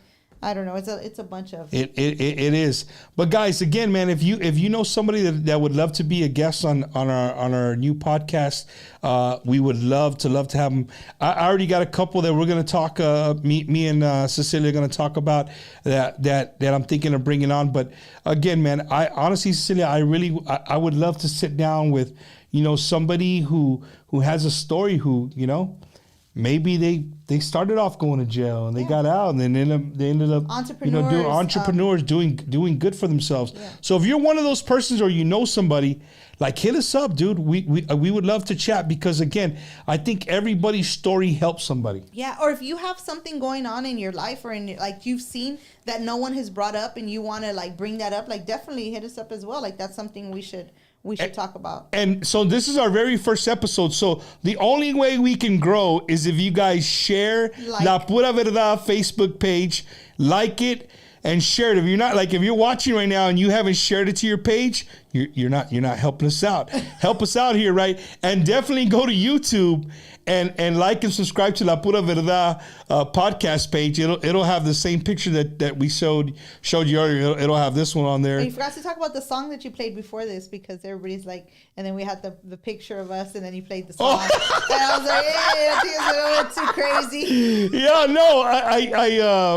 I don't know. It's a bunch of it is. But guys, again, man, if you know somebody that would love to be a guest on our new podcast, we would love to have them. I already got a couple that we're gonna talk. Me and Cecilia are gonna talk about that I'm thinking of bringing on. But again, man, I honestly, Cecilia, I would love to sit down with somebody who has a story, who maybe they started off going to jail and they got out and then they ended up entrepreneurs doing good for themselves. Yeah. So if you're one of those persons or somebody, like, hit us up, dude. We would love to chat because, again, I think everybody's story helps somebody. Yeah, or if you have something going on in your life or like you've seen that no one has brought up and you want to like bring that up, like, definitely hit us up as well. Like, that's something we should talk about. And so this is our very first episode. So the only way we can grow is if you guys share La Pura Verdad Facebook page, like it, and share it. If you're watching right now and you haven't shared it to your page, you're not helping us out. Help us out here, right? And definitely go to YouTube and like and subscribe to La Pura Verdad podcast page. It'll have the same picture that we showed you earlier. It'll have this one on there. And you forgot to talk about the song that you played before this because everybody's like, and then we had the picture of us, and then you played the song. Oh. And I was like, I think it's a little too crazy. Yeah, no,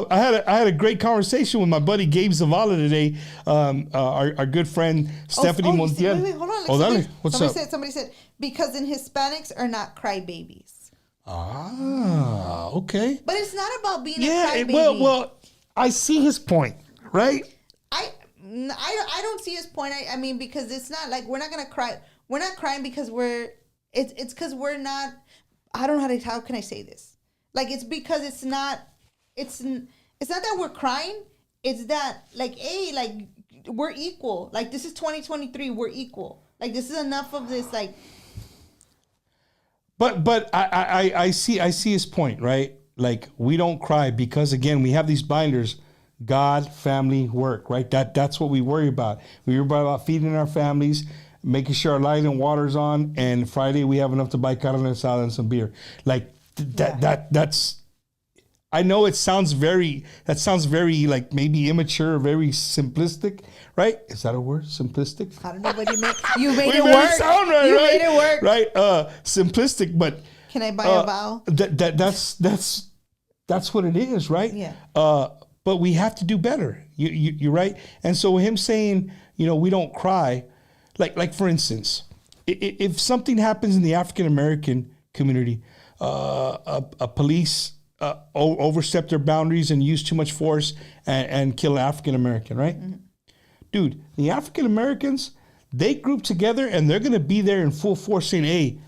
I had a great conversation with my buddy Gabe Zavala today. Our good friend Stephanie Montiel. Wait, hold on. What's up? Somebody said, because in Hispanics are not crybabies. Ah, okay. But it's not about being a crybaby. Well, I see his point, right? I don't see his point. I mean, because it's not like we're not gonna cry. We're not crying because it's because we're not. I don't know how can I say this? Like, it's because it's not that we're crying. It's that like, hey, like, we're equal. Like, this is 2023. We're equal. Like, this is enough of this. Like, but I see his point, right? Like, we don't cry because, again, we have these binders: God, family, work, right? That's what we worry about. We worry about feeding our families, making sure our light and water's on, and Friday we have enough to buy carne asada and some beer. Like, that's. I know it sounds very like maybe immature, very simplistic, right? Is that a word? Simplistic? I don't know, but you made it work. Sound right, you right? made it work. Right? Simplistic, but can I buy a vowel? That's what it is, right? Yeah. But we have to do better. You're right. And so him saying, we don't cry, like for instance, if something happens in the African American community, a police overstep their boundaries and use too much force and kill an African American, right? Mm-hmm. Dude, the African Americans, they group together and they're gonna be there in full force saying, "Hey,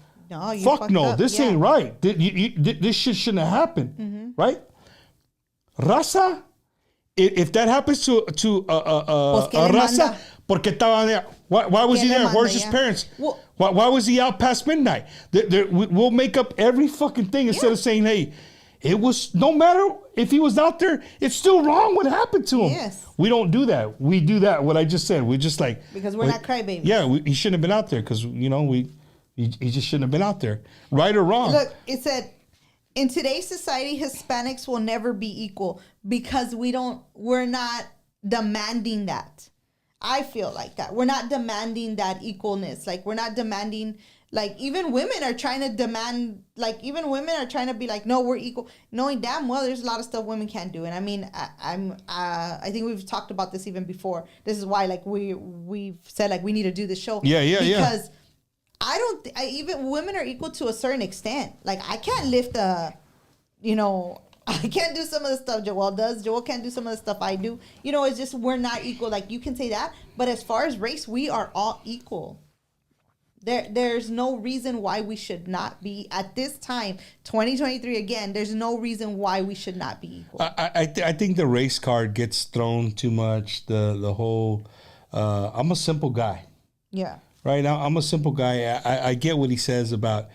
fuck no, this ain't right. This shit shouldn't have happened, right?" Raza, if that happens to a raza, ¿por qué estaba there? Why was he there? Where's his parents? Why was he out past midnight? We'll make up every fucking thing instead of saying, "Hey, it was, no matter if he was out there, it's still wrong what happened to him." Yes. We don't do that. We do that, what I just said. We're just like... Because we're not crybabies. Yeah, he shouldn't have been out there because, he just shouldn't have been out there. Right or wrong. Look, it said, in today's society, Hispanics will never be equal because we're not demanding that. I feel like that. We're not demanding that equalness. Like, we're not demanding... Like, even women are trying to demand, like, even women are trying to be like, no, we're equal, knowing damn well there's a lot of stuff women can't do. And I mean, I think we've talked about this even before. This is why, like, we've said, like, we need to do this show. Yeah. Because even women are equal to a certain extent. Like, I can't lift I can't do some of the stuff Joel does. Joel can't do some of the stuff I do. It's just, we're not equal. Like, you can say that. But as far as race, we are all equal. There's no reason why we should not be at this time, 2023 again. There's no reason why we should not be equal. I think the race card gets thrown too much. The whole I'm a simple guy. Yeah. Right now, I'm a simple guy. I get what he says about,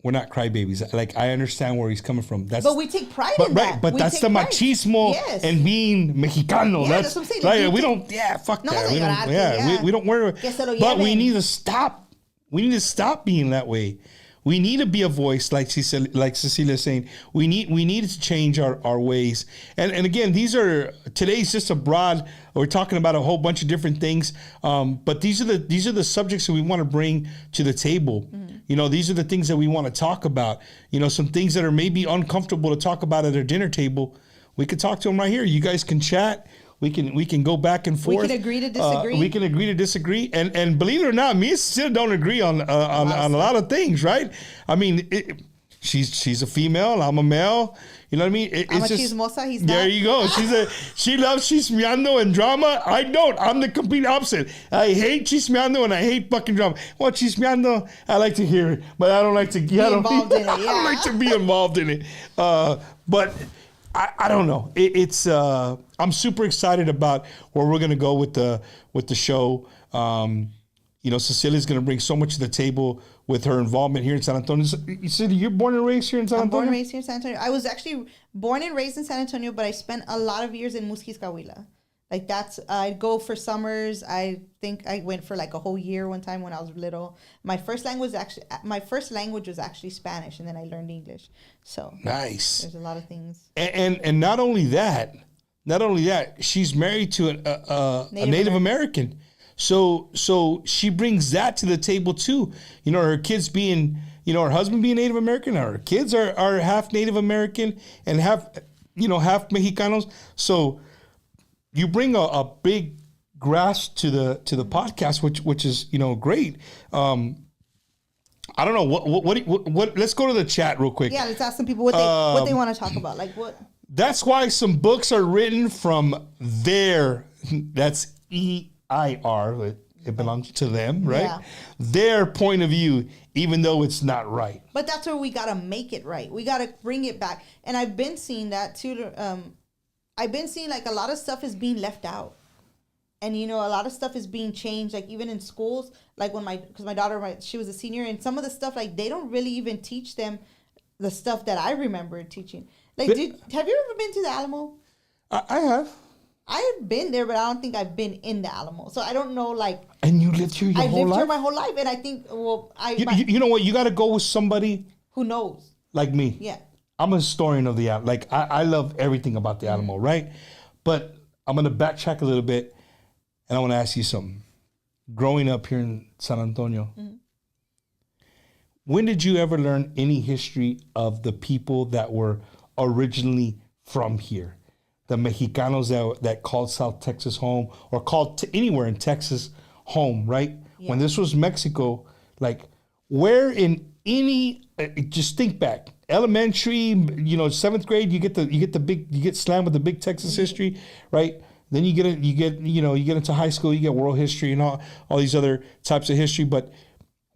we're not crybabies. Like, I understand where he's coming from. But we take pride in that. Right, but We that's take the pride. machismo Yes. and being Mexicano. Yeah, that's what I'm saying. Like, we we don't, fuck No, that. señor arte, Yeah, we don't wear, Que se lo but we lleven. need to stop. We need to stop being that way. We need to be a voice, like Cecilia's saying. We need to change our ways. And again, today's just a broad. We're talking about a whole bunch of different things. But these are the subjects that we want to bring to the table. Mm-hmm. These are the things that we want to talk about. Some things that are maybe uncomfortable to talk about at our dinner table. We could talk to them right here. You guys can chat. We can go back and forth. We can agree to disagree. We can agree to disagree. And believe it or not, me and Cecilia don't agree on a lot of things, right? I mean, she's a female. I'm a male. You know what I mean? I'm a chismosa. He's not. There you go. She loves chismeando and drama. I don't. I'm the complete opposite. I hate chismeando and I hate fucking drama. Well, chismeando, I like to hear it, but I don't like to be involved in it. Yeah. I don't like to be involved in it. But I don't know. I'm super excited about where we're gonna go with the show. Cecilia's gonna bring so much to the table with her involvement here in San Antonio. You said you're born and raised here in San Antonio? I'm born and raised here in San Antonio. I was actually born and raised in San Antonio, but I spent a lot of years in Musquis-Coahuila. Like I'd go for summers. I think I went for like a whole year one time when I was little. My first language was actually Spanish, and then I learned English. So nice. There's a lot of things. And not only that, she's married to a Native American. So she brings that to the table too. Her kids being, her husband being Native American, her kids are half Native American and half Mexicanos. So you bring a big grasp to the podcast, which is great. I don't know what. Let's go to the chat real quick. Yeah, let's ask some people what they want to talk about. Like what? That's why some books are written from their. That's EIR. It belongs to them, right? Yeah. Their point of view, even though it's not right. But that's where we gotta make it right. We gotta bring it back. And I've been seeing that too. I've been seeing like a lot of stuff is being left out. And, a lot of stuff is being changed, like even in schools, like because my daughter, she was a senior, and some of the stuff, like they don't really even teach them the stuff that I remember teaching. Like, have you ever been to the Alamo? I have. I've been there, but I don't think I've been in the Alamo. So I don't know, like. And you lived here your whole life? I lived here my whole life, and I think, you know what? You got to go with somebody. Who knows? Like me. Yeah. I'm a historian of the Alamo. Like, I love everything about the Alamo, right? But I'm going to backtrack a little bit, and I want to ask you something. Growing up here in San Antonio, when did you ever learn any history of the people that were originally from here? The Mexicanos that called South Texas home, or called anywhere in Texas home, right? Yeah. When this was Mexico, like, where in any, just think back, elementary, 7th grade, you get slammed with the big Texas history, right? Then you get into high school, you get world history and all these other types of history. But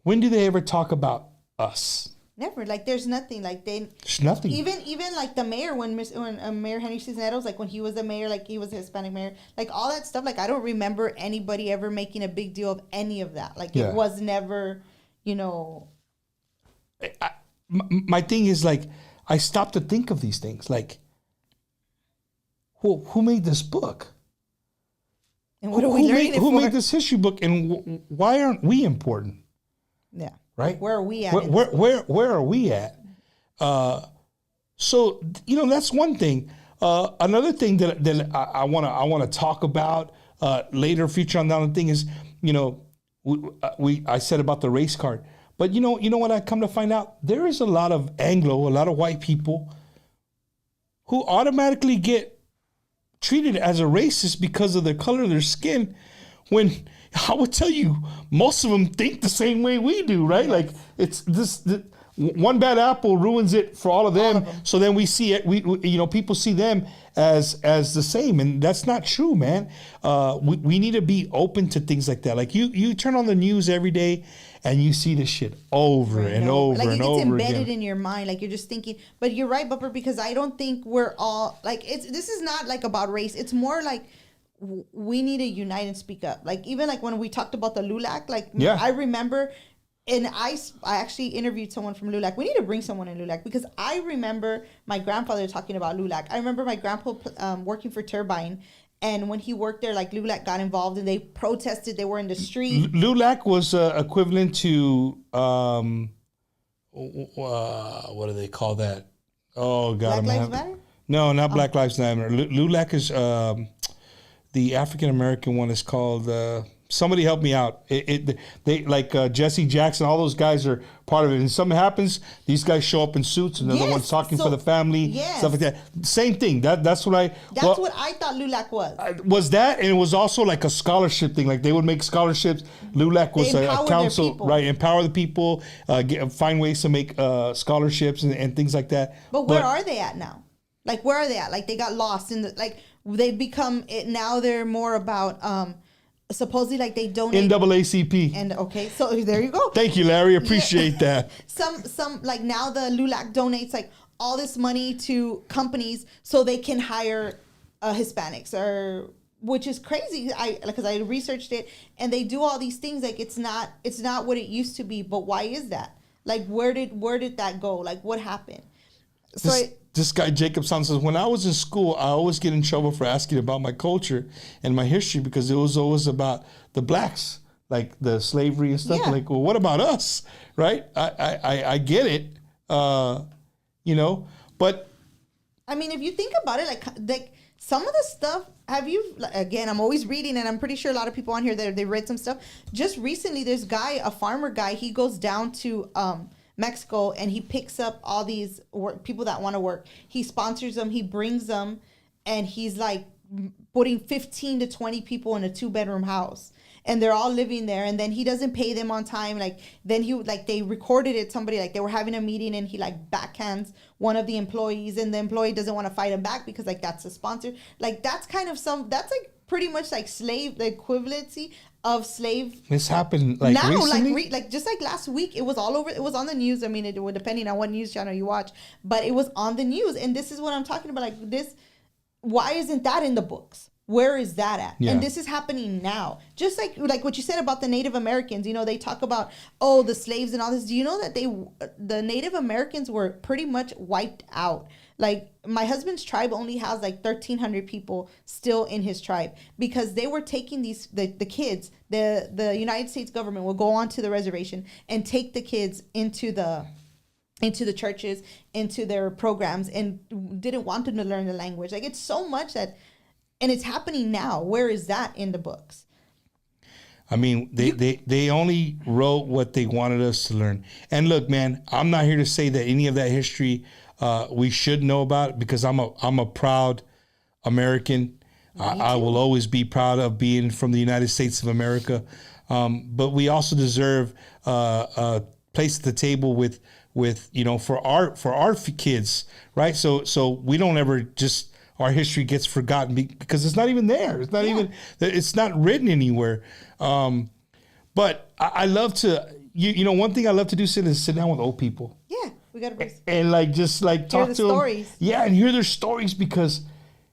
when do they ever talk about us? Never. Like, there's nothing. Like, there's nothing. Even like the mayor, when Mayor Henry Cisneros, like when he was the mayor, like he was a Hispanic mayor, like all that stuff. Like, I don't remember anybody ever making a big deal of any of that. Like, It was never, my thing is, like, I stopped to think of these things. Like, who made this book? And what are we learning? Who made this history book, and why aren't we important? Yeah. Right? Where are we at? Where are we at? So that's one thing. Another thing that I want to talk about later, future on down the thing is, I said about the race card, but you know what I come to find out, there is a lot of a lot of white people who automatically get treated as a racist because of the color of their skin, when I would tell you most of them think the same way we do, right? Like, it's this one bad apple ruins it for all of them. of them. So then we see it. We people see them as the same, and that's not true, man. We need to be open to things like that. Like you turn on the news every day, and you see this shit over and over like and it over gets embedded again. in your mind, like you're just thinking. But you're right, Bumper, because I don't think we're all like this is not like about race. It's more like we need to unite and speak up. Like even like when we talked about the LULAC, like Yeah. I remember. And I actually interviewed someone from LULAC. We need to bring someone in LULAC because I remember my grandfather talking about LULAC. I remember my grandpa working for Turbine, and when he worked there, like LULAC got involved and they protested. They were in the street. LULAC was equivalent to what do they call that? Oh God, Black Lives Matter? No, not Black Lives Matter. LULAC is the African American one is called. Somebody help me out. They like Jesse Jackson. All those guys are part of it. And something happens, these guys show up in suits, and they're the ones talking for the family, stuff like that. Same thing. That's what I. That's what I thought LULAC was. Was that, and it was also like a scholarship thing. Like they would make scholarships. LULAC was a council, right? Empower the people, find ways to make scholarships and things like that. But where are they at now? Like where are they at? Like they got lost in the like they've become it now. They're more about supposedly like they donate NAACP. and okay, so there you go. Thank you, Larry. Appreciate that. Some like now the LULAC donates like all this money to companies so they can hire Hispanics, or which is crazy. Because I researched it, and they do all these things like it's not what it used to be. But why is that? Like where did that go? Like what happened? So This guy Jacob Sound says, when I was in school, I always get in trouble for asking about my culture and my history because it was always about the blacks, like the slavery and stuff. Yeah. Like, well, what about us, right? I get it, but I mean, if you think about it, like some of the stuff, again, I'm always reading, and I'm pretty sure a lot of people on here they read some stuff. Just recently, there's a farmer guy, he goes down to Mexico, and he picks up all these people that want to work. He sponsors them, he brings them, and he's like putting 15 to 20 people in a 2-bedroom house, and they're all living there. And then he doesn't pay them on time. Like then they recorded it. Somebody like they were having a meeting, and he like backhands one of the employees, and the employee doesn't want to fight him back because like that's a sponsor. Like that's kind of that's like pretty much like slave, the equivalency of slave. this happened like Now, recently. like just like last week, it was all over. It was on the news. I mean, it would depending on what news channel you watch, but it was on the news. And this is what I'm talking about. Like this, why isn't that in the books? Where is that at? Yeah. And this is happening now. Just like what you said about the Native Americans. You know, they talk about the slaves and all this. Do you know that the Native Americans were pretty much wiped out? Like my husband's tribe only has like 1,300 people still in his tribe because they were taking the kids. The United States government will go onto the reservation and take the kids into the churches, into their programs, and didn't want them to learn the language. Like it's so much that, and it's happening now. Where is that in the books? I mean, they only wrote what they wanted us to learn. And look, man, I'm not here to say that any of that history we should know about, because I'm a proud American. I will always be proud of being from the United States of America. But we also deserve a place at the table with for our kids, right? So we don't ever just, our history gets forgotten because it's not even there. It's not even, it's not written anywhere. But I love to, one thing I love to do is sit down with old people. Yeah, we got to and talk to stories. them. Yeah, and hear their stories because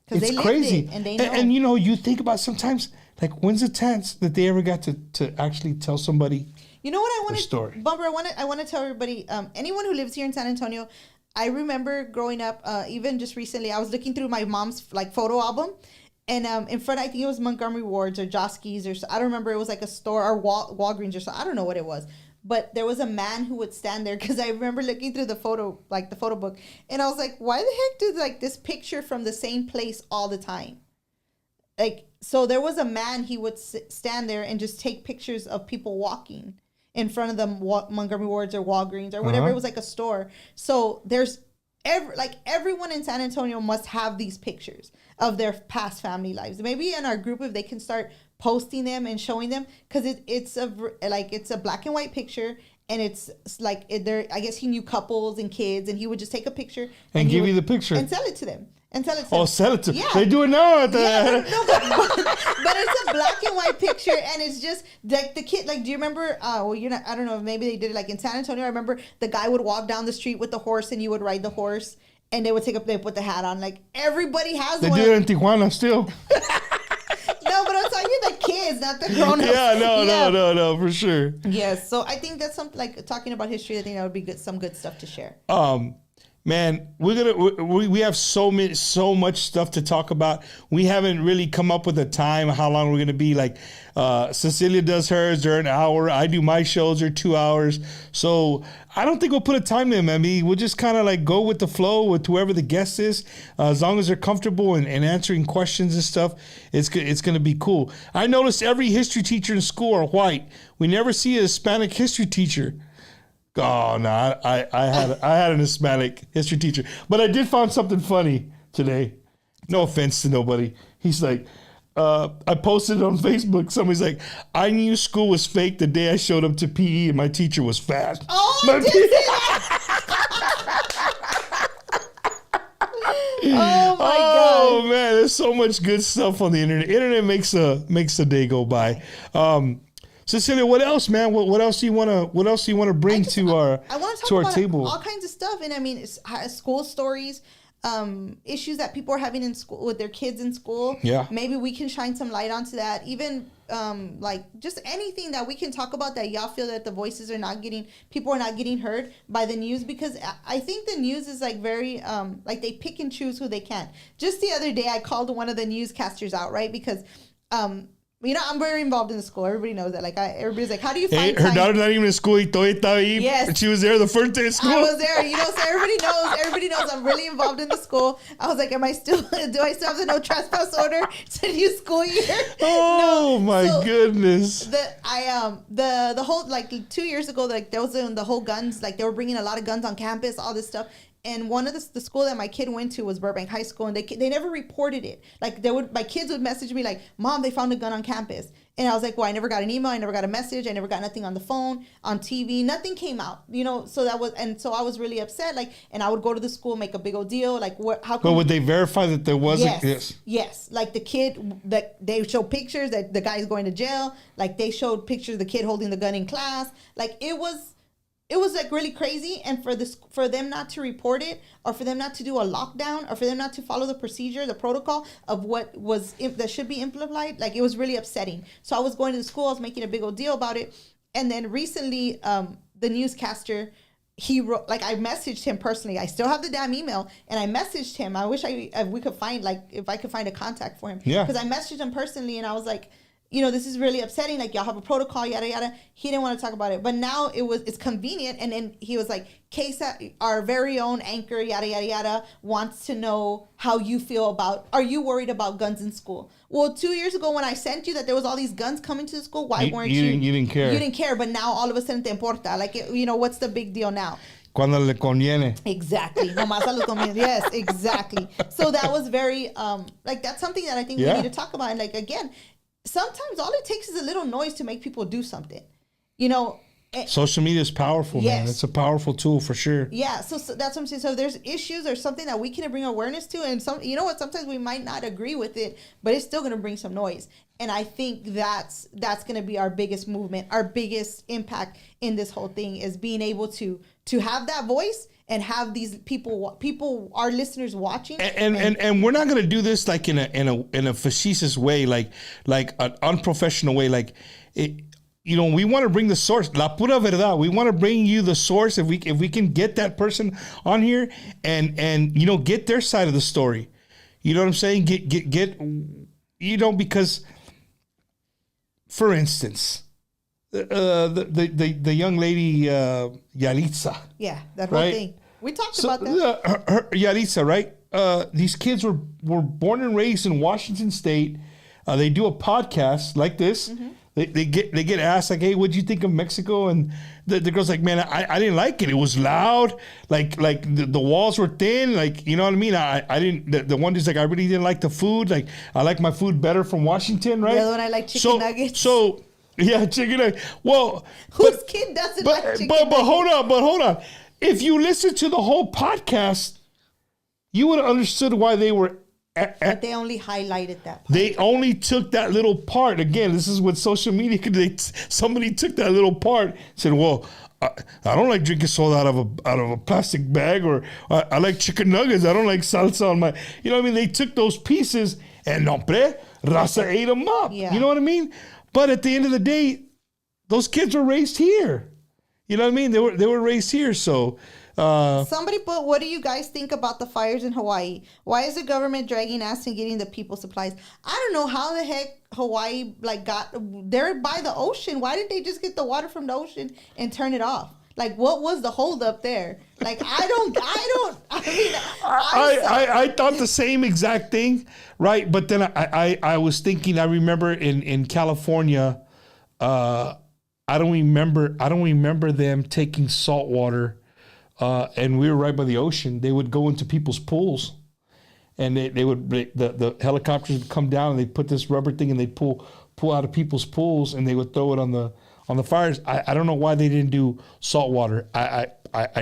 it's they lived crazy. it, and they know. And you think about sometimes, like, when's the chance that they ever got to actually tell somebody? You know what I want to, story. Bumper, I want to tell everybody, anyone who lives here in San Antonio, I remember growing up, even just recently, I was looking through my mom's like photo album, and in front, I think it was Montgomery Ward's or Joski's, or I don't remember, it was like a store, or Walgreens or so, I don't know what it was. But there was a man who would stand there, because I remember looking through the photo book, and I was like, why the heck did like this picture from the same place all the time? Like, so there was a man, he would stand there and just take pictures of people walking in front of the Montgomery Ward's or Walgreens or whatever. It was like a store. So there's everyone in San Antonio must have these pictures of their past family lives. Maybe in our group, if they can start posting them and showing them because it's a black and white picture. And it's like there. I guess he knew couples and kids, and he would just take a picture and give you the picture and sell it to them. Sell it to. Yeah. They do it now. But it's a black and white picture, and it's just like the kid. Like, do you remember? Well, you're not. I don't know. Maybe they did it like in San Antonio. I remember the guy would walk down the street with the horse, and you would ride the horse, and they would they put the hat on. Like everybody has one. They do it in Tijuana still. No, but I'm talking the kids, not the grown-ups. No, for sure. Yes, so I think that's something like talking about history. I think that would be some good stuff to share. Man, we have so much stuff to talk about. We haven't really come up with a time how long we're gonna be. Like Cecilia does hers, they're an hour. I do my shows, they're 2 hours. So I don't think we'll put a time limit. I mean, we'll just kind of like go with the flow with whoever the guest is, as long as they're comfortable and answering questions and stuff. It's gonna be cool. I noticed every history teacher in school are white. We never see a Hispanic history teacher. Oh no, I had an Hispanic history teacher, but I did find something funny today. No offense to nobody. He's like, I posted it on Facebook. Somebody's like, I knew school was fake the day I showed up to PE and my teacher was fat. Oh, I did see that. Oh my God. Oh man, there's so much good stuff on the internet. Internet makes a day go by. Cecilia, what else, man? What else do you want to bring to our table? All kinds of stuff, and I mean, it's school stories, issues that people are having in school with their kids in school. Yeah, maybe we can shine some light onto that. Even like just anything that we can talk about that y'all feel that the voices are not getting, people are not getting heard by the news, because I think the news is like very like they pick and choose who they can. Just the other day, I called one of the newscasters out, right, because you know, I'm very involved in the school. Everybody knows that. Like, everybody's like, how do you find time? Her daughter's not even in school. Yes. She was there the first day of school. I was there. You know, so everybody knows I'm really involved in the school. I was like, do I still have the no trespass order to the new school year? Oh, no. My goodness. The whole, like, 2 years ago, like, there was the whole guns, like, they were bringing a lot of guns on campus, all this stuff. And one of the school that my kid went to was Burbank High School, and they never reported it. Like my kids would message me like, "Mom, they found a gun on campus," and I was like, "Well, I never got an email, I never got a message, I never got nothing on the phone, on TV, nothing came out." You know, so I was really upset. Like, and I would go to the school, make a big old deal. Like, how? But would they verify that there wasn't? Yes. Like the kid, that they show pictures that the guy's going to jail. Like they showed pictures of the kid holding the gun in class. Like it was like really crazy, and for them not to report it, or for them not to do a lockdown, or for them not to follow the procedure, the protocol of what that should be implemented, like it was really upsetting. So I was going to the school, I was making a big old deal about it, and then recently, the newscaster, he wrote, like I messaged him personally. I still have the damn email, and I messaged him. I wish we could find, like, if I could find a contact for him. Yeah. Because I messaged him personally, and I was like, you know, this is really upsetting. Like, y'all have a protocol, yada, yada. He didn't want to talk about it. But now it's convenient. And then he was like, Kesa, our very own anchor, yada, yada, yada, wants to know how you feel are you worried about guns in school? Well, 2 years ago when I sent you that there was all these guns coming to the school, why weren't you? You didn't care. You didn't care. But now all of a sudden te importa. Like, you know, what's the big deal now? Cuando le conviene. Exactly. Nomás a los conviene. Yes, exactly. So that was very, like, that's something that I think we need to talk about. And, like, again, sometimes all it takes is a little noise to make people do something, you know. Social media is powerful, man. It's a powerful tool for sure. Yeah, so that's what I'm saying. So there's issues or something that we can bring awareness to, and you know what, sometimes we might not agree with it, but it's still going to bring some noise. And I think that's going to be our biggest movement, our biggest impact in this whole thing, is being able to have that voice and have these people, our listeners watching. And we're not going to do this like in a facetious way, like an unprofessional way. Like, you know, we want to bring the source, La Pura Verdad. We want to bring you the source. If we can get that person on here and you know, get their side of the story. You know what I'm saying? Get you know, because, for instance, the young lady Yalitza. Yeah, that whole thing. We talked about that. Yalitza, right? These kids were born and raised in Washington State. They do a podcast like this. Mm-hmm. they get asked like, hey, what'd you think of Mexico? And the girl's like, man, I didn't like it. It was loud. Like the walls were thin. Like, you know what I mean? I didn't, the one dude's like, I really didn't like the food. Like, I like my food better from Washington, right? The other one, I like chicken nuggets. So, yeah, chicken nuggets. Well. Whose kid doesn't like chicken nuggets? But hold on. If you listen to the whole podcast, you would have understood why they were. But they only highlighted that part. They only took that little part. Again, this is what social media could. Somebody took that little part and said, well, I don't like drinking soda out of a plastic bag, or I like chicken nuggets. I don't like salsa on my. You know what I mean? They took those pieces and raza ate them up. Yeah. You know what I mean? But at the end of the day, those kids were raised here. You know what I mean? They were raised here, so. Somebody put, what do you guys think about the fires in Hawaii? Why is the government dragging ass and getting the people supplies? I don't know how the heck Hawaii they're by the ocean. Why didn't they just get the water from the ocean and turn it off? Like, what was the holdup there? Like, I thought the same exact thing, right? But then I was thinking, I remember in California, I don't remember them taking salt water. And we were right by the ocean. They would go into people's pools, and the helicopters would come down and they'd put this rubber thing and they'd pull out of people's pools and they would throw it on the fires. I don't know why they didn't do salt water. I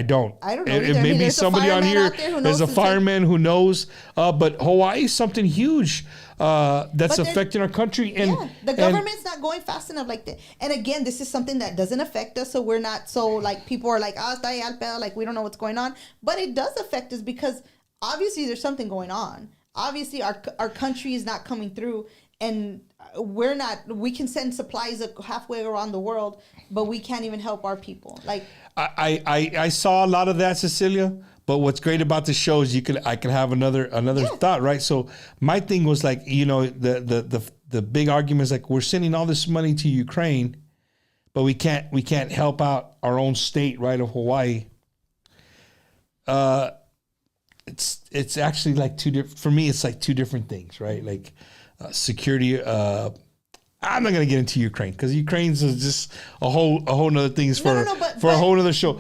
don't. I don't know. It may be somebody on here. There's a fireman who knows. But Hawaii is something huge that's affecting our country. And the government's not going fast enough like that. And again, this is something that doesn't affect us. So we're not so like people are like, está ahí al pedo, like we don't know what's going on. But it does affect us because obviously there's something going on. Obviously our country is not coming through, and we can send supplies halfway around the world, but we can't even help our people. Like I saw a lot of that, Cecilia. But what's great about the show is I can have another thought, right? So my thing was like, you know, the big argument is like, we're sending all this money to Ukraine, but we can't help out our own state, right, of Hawaii. It's actually like for me, it's like two different things, right? Like security. I'm not gonna get into Ukraine because Ukraine's is just a whole nother things for a whole nother show.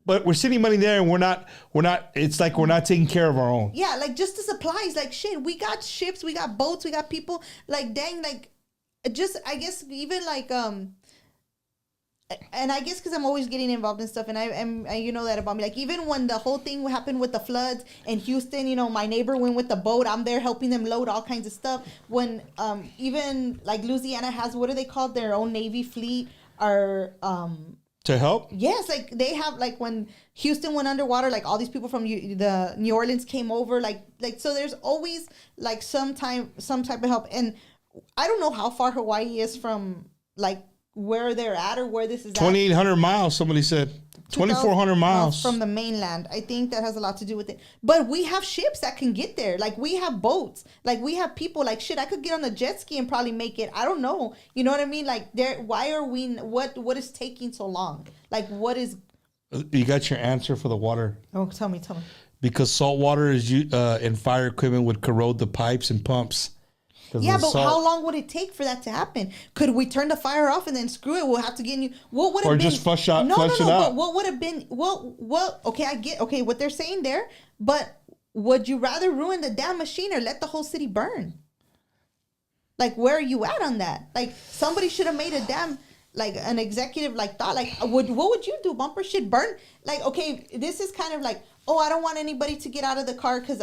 But we're sending money there, and we're not. It's like we're not taking care of our own. Yeah, like just the supplies. Like shit, we got ships, we got boats, we got people. Like dang, like just I guess even like and I guess because I'm always getting involved in stuff, and I you know that about me. Like even when the whole thing happened with the floods in Houston, you know, my neighbor went with the boat. I'm there helping them load all kinds of stuff. When even like Louisiana has, what are they called? Their own Navy fleet are to help? Yes, like they have, like when Houston went underwater, like all these people from the New Orleans came over, like so there's always like some type of help. And I don't know how far Hawaii is from like where they're at or where this is 2,800 miles, somebody said. 2,400 miles from the mainland. I think that has a lot to do with it. But we have ships that can get there. Like we have boats. Like we have people. Like shit, I could get on a jet ski and probably make it. I don't know. You know what I mean? Like why are we? What is taking so long? Like what is? You got your answer for the water. Oh, tell me. Because salt water is and fire equipment would corrode the pipes and pumps. Yeah, but how long would it take for that to happen? Could we turn the fire off and then screw it? We'll have to get new. What would have been? Or just flush it out. But what would have been? Well, okay, I get what they're saying there. But would you rather ruin the damn machine or let the whole city burn? Like, where are you at on that? Like, somebody should have made a damn like an executive like thought. Like, what would you do? Bumper should burn. Like, okay, this is kind of like, oh, I don't want anybody to get out of the car because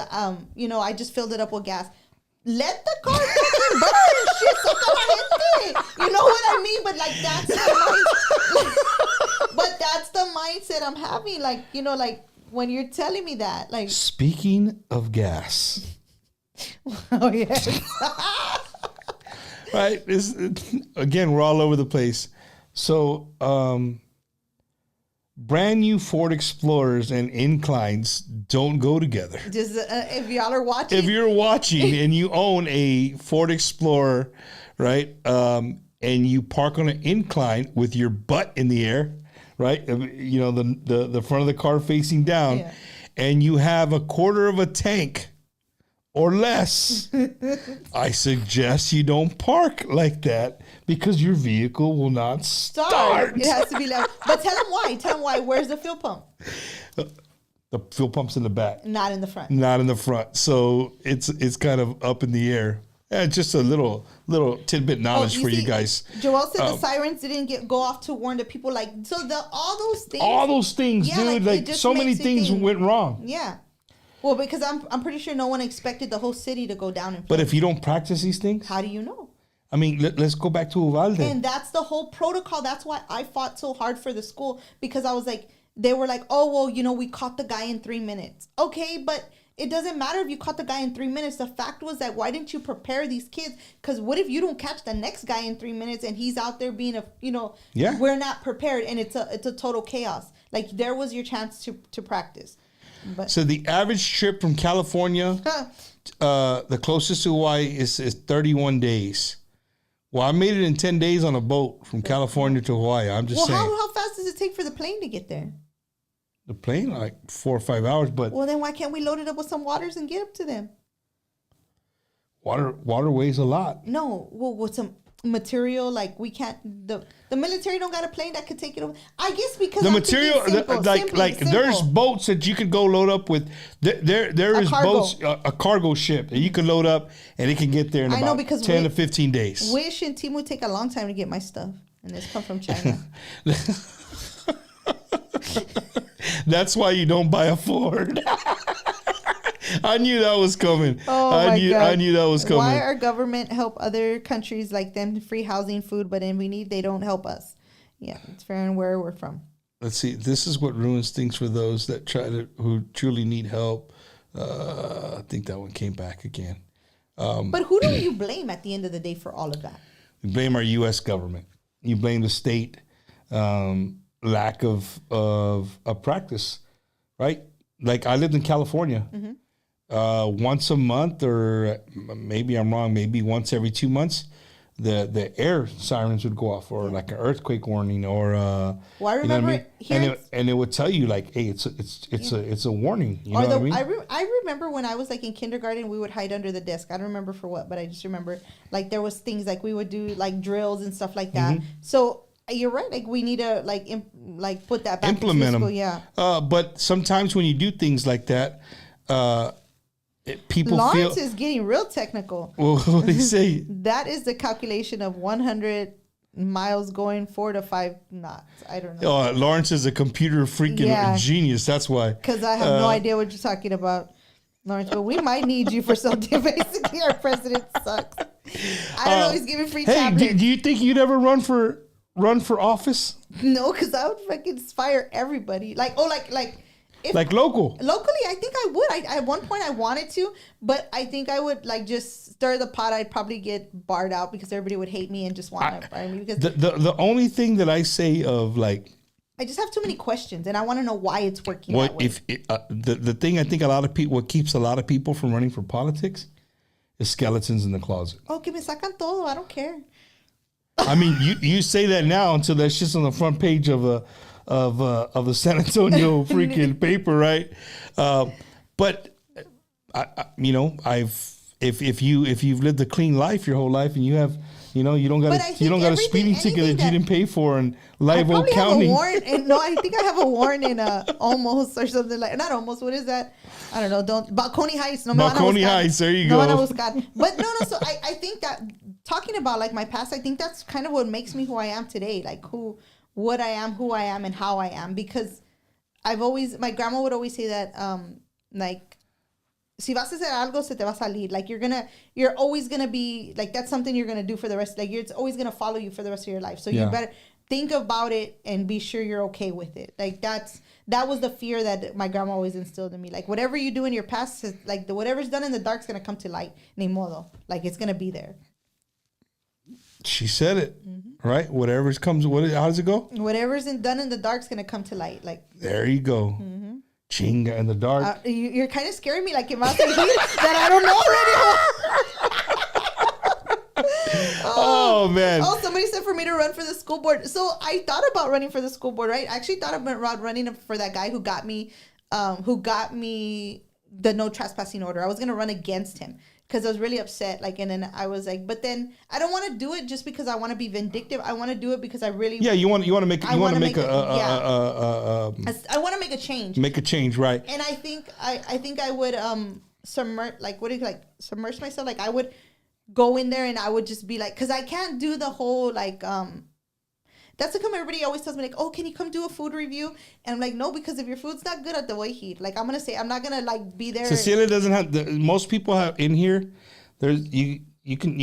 you know, I just filled it up with gas. Let the car fucking burn, shit. You know what I mean? But like that's the mindset I'm having. Like, you know, like when you're telling me that, like. Speaking of gas. Oh yes. Right. Again, we're all over the place. So, brand new Ford Explorers and inclines don't go together. Just if y'all are watching. If you're watching and you own a Ford Explorer, right, and you park on an incline with your butt in the air, right, you know, the front of the car facing down, and you have a quarter of a tank or less, I suggest you don't park like that because your vehicle will not start. It has to be loud. But tell them why. Tell them why. Where's the fuel pump? The fuel pump's in the back. Not in the front. Not in the front. So it's kind of up in the air. Just a little tidbit knowledge for you guys. Joel said the sirens didn't go off to warn the people. Like, so all those things. All those things, yeah, dude. Like so many things went wrong. Yeah. Well, because I'm pretty sure no one expected the whole city to go down in flames. But if you don't practice these things, how do you know? I mean, let's go back to Uvalde. And that's the whole protocol. That's why I fought so hard for the school, because I was like, they were like, oh, well, we caught the guy in 3 minutes. Okay, but it doesn't matter if you caught the guy in 3 minutes. The fact was that why didn't you prepare these kids? Because what if you don't catch the next guy in 3 minutes and he's out there being we're not prepared and it's a total chaos. Like, there was your chance to practice. But so the average trip from California, the closest to Hawaii is 31 days. Well, I made it in 10 days on a boat from California to Hawaii. I'm just saying. How fast does it take for the plane to get there? The plane, like 4 or 5 hours, but... Well, then why can't we load it up with some waters and get up to them? Water weighs a lot. No, well, with some material, like we can't... The military don't got a plane that could take it over. I guess because the material, simple. There's boats that you could go load up with. There is boats, a cargo ship that you can load up and it can get there in about 10 to 15 days. Wish and Team would take a long time to get my stuff, and it's come from China. That's why you don't buy a Ford. I knew that was coming. Oh I knew that was coming. Why our government help other countries like them free housing, food, but then they don't help us? Yeah, it's fair and where we're from. Let's see. This is what ruins things for those that who truly need help. I think that one came back again. But who do you blame at the end of the day for all of that? You blame our U.S. government. You blame the state. Lack of practice, right? Like I lived in California. Mm-hmm. Once a month, or maybe I'm wrong, maybe once every 2 months, the air sirens would go off, or like an earthquake warning, or well, I remember and it would tell you like, hey, it's a warning. You know what I mean? I remember when I was like in kindergarten, we would hide under the desk. I don't remember for what, but I just remember like there was things like we would do like drills and stuff like that. Mm-hmm. So you're right. Like we need to put that back implement into school. them. Yeah. But sometimes when you do things like that, people Lawrence is getting real technical. Well, what do you say? That is the calculation of 100 miles going 4 to 5 knots. I don't know. Lawrence is a computer freaking genius. That's why. Because I have no idea what you're talking about, Lawrence. But we might need you for something. Basically, our president sucks. I don't know. He's giving free tablets. Do you think you'd ever run for office? No, because I would fucking fire everybody. Like local. Locally, I think I would. At one point I wanted to, but I think I would like just stir the pot. I'd probably get barred out because everybody would hate me and just want to fire me. Because the only thing that I say of like, I just have too many questions and I want to know why it's working that way. The thing I think what keeps a lot of people from running for politics is skeletons in the closet. Oh, que me sacan todo. I don't care. I mean, you say that now until that's just on the front page of the San Antonio freaking paper, right? But if you've lived a clean life your whole life and you have, you don't got a speeding ticket that you didn't pay for in Live Oak County. I think I have a warrant in almost or something like not almost. What is that? I don't know. Balcony Heights. No, Balcony Heights. There you go. But no. So I think that talking about like my past, I think that's kind of what makes me who I am today. Like what I am, who I am, and how I am. Because my grandma would always say that, like, si vas a hacer algo, se te va a salir. Like, you're always gonna be, like, that's something you're gonna do for the rest, like, it's always gonna follow you for the rest of your life. So you better think about it and be sure you're okay with it. Like, that was the fear that my grandma always instilled in me. Like, whatever you do in your past, like, whatever's done in the dark's gonna come to light. Ni modo. Like, it's gonna be there. She said it, right? Whatever's comes, how does it go? Whatever's done in the dark's gonna come to light. Like there you go, chinga in the dark. You're kind of scaring me, like that I don't know already. Oh man! Oh, somebody said for me to run for the school board. So I thought about running for the school board, right? I actually thought about running for that guy who got me the no trespassing order. I was gonna run against him because I was really upset. Like, and then I was like, but then I don't want to do it just because I want to be vindictive. I want to do it because I really you want to make I want to make I want to make a change. Make a change, right? And I think I would submerge myself. Like I would go in there and I would just be like, because I can't do the whole like that's how come everybody always tells me like, oh, can you come do a food review? And I'm like, no, because if your food's not good, at the way heat, like I'm gonna say I'm not gonna like be there. Cecilia doesn't have most people have in here. There's you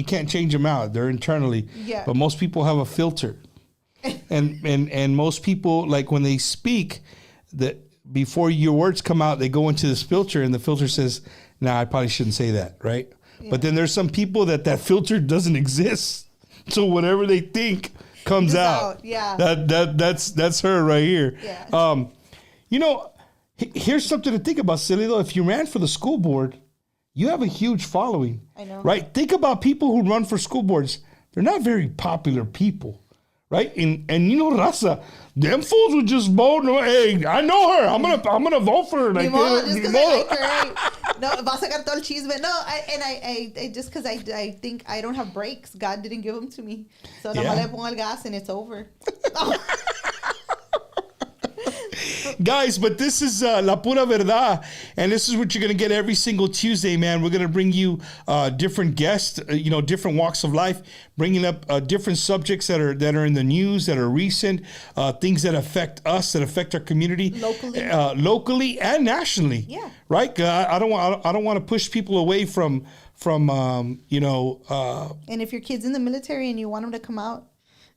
can't change them out. They're internally. Yeah. But most people have a filter, and most people, like when they speak, that before your words come out, they go into this filter, and the filter says, "Nah, I probably shouldn't say that," right? Yeah. But then there's some people that filter doesn't exist, so whatever they think comes out. Yeah. That's her right here. Yeah. Here's something to think about, silly though. If you ran for the school board, you have a huge following. I know. Right? Think about people who run for school boards. They're not very popular people. Right? And Raza, them fools would just vote. Hey, I know her. I'm gonna vote for her. Like, just because I like her, right? No, vas a sacar todo el chisme. No, I just because I think I don't have brakes. God didn't give them to me. So nomás le pongo el gas and it's over. Guys, but this is La Pura Verdad, and this is what you're going to get every single Tuesday, man. We're going to bring you different guests, different walks of life, bringing up different subjects that are in the news, that are recent, things that affect us, that affect our community, locally and nationally. Yeah. Right? I don't want to push people away from. And if your kid's in the military and you want them to come out,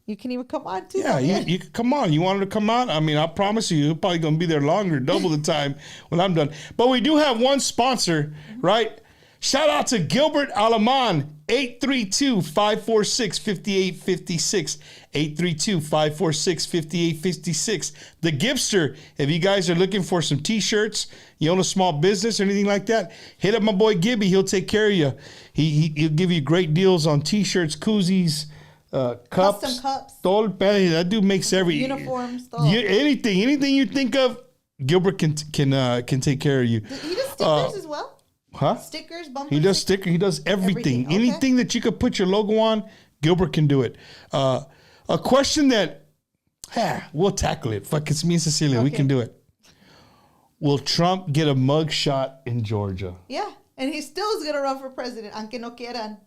you can even come on too. Yeah, you can come on. You want her to come on? I mean, I promise you're probably going to be there longer, double the time when I'm done. But we do have one sponsor, right? Shout out to Gilbert Alaman, 832-546-5856. 832-546-5856. The Gibster. If you guys are looking for some T-shirts, you own a small business or anything like that, hit up my boy Gibby. He'll take care of you. He'll give you great deals on T-shirts, koozies, cups, custom cups. That dude makes every uniforms. Anything you think of, Gilbert can take care of you. He does stickers as well. Huh? Stickers, bumpers. He does stickers. He does everything. Okay. Anything that you could put your logo on, Gilbert can do it. A question that we'll tackle it. Fuck, it's me and Cecilia. Okay. We can do it. Will Trump get a mug shot in Georgia? Yeah, and he still is gonna run for president, aunque no quieran.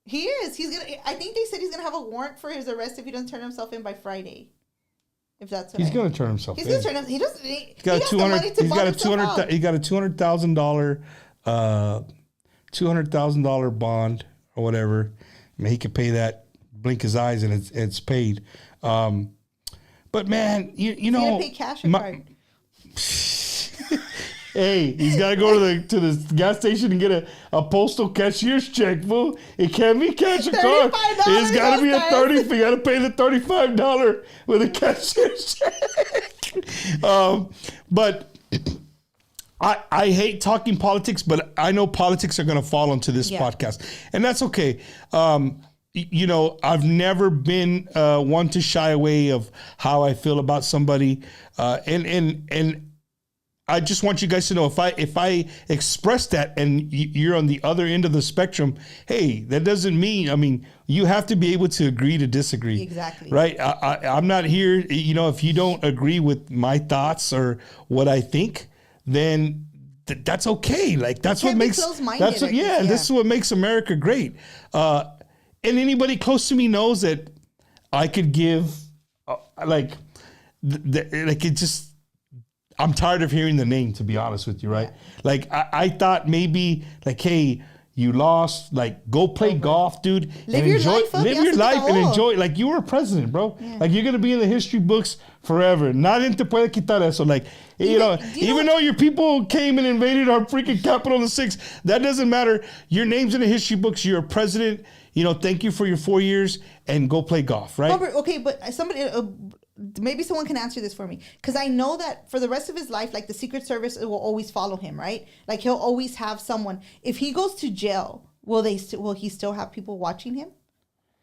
He is. He's gonna. I think they said he's gonna have a warrant for his arrest if he doesn't turn himself in by Friday. If that's what he's gonna turn himself in. He's gonna turn himself. He doesn't. He got $200,000. He got a $200,000 bond or whatever. I mean, he could pay that. Blink his eyes and it's paid. But man, you know, he's gonna pay cash or card. Hey, he's got to go to the gas station and get a postal cashier's check, fool. It can't be cash or card. It's got to be a $30. You got to pay the $35 with a cashier's check. But I hate talking politics, but I know politics are going to fall into this podcast, and that's okay. I've never been one to shy away of how I feel about somebody, and I just want you guys to know if I express that and you're on the other end of the spectrum, hey, that doesn't mean, I mean, you have to be able to agree to disagree. Exactly. Right? I'm not here, if you don't agree with my thoughts or what I think, then that's okay. Like that's what makes this is what makes America great. And anybody close to me knows that I could give it just. I'm tired of hearing the name, to be honest with you, right? Yeah. Like, I thought maybe, like, hey, you lost, like, go play golf, dude. Live your life and enjoy. Like, you were a president, bro. Yeah. Like, you're going to be in the history books forever. Nadie te puede quitar eso. Like, even though your people came and invaded our freaking capital in the 6th, that doesn't matter. Your name's in the history books. You're a president. Thank you for your 4 years and go play golf, right? Okay, but somebody... maybe someone can answer this for me, because I know that for the rest of his life, like the Secret Service will always follow him, right? Like he'll always have someone. If he goes to jail, will he still have people watching him?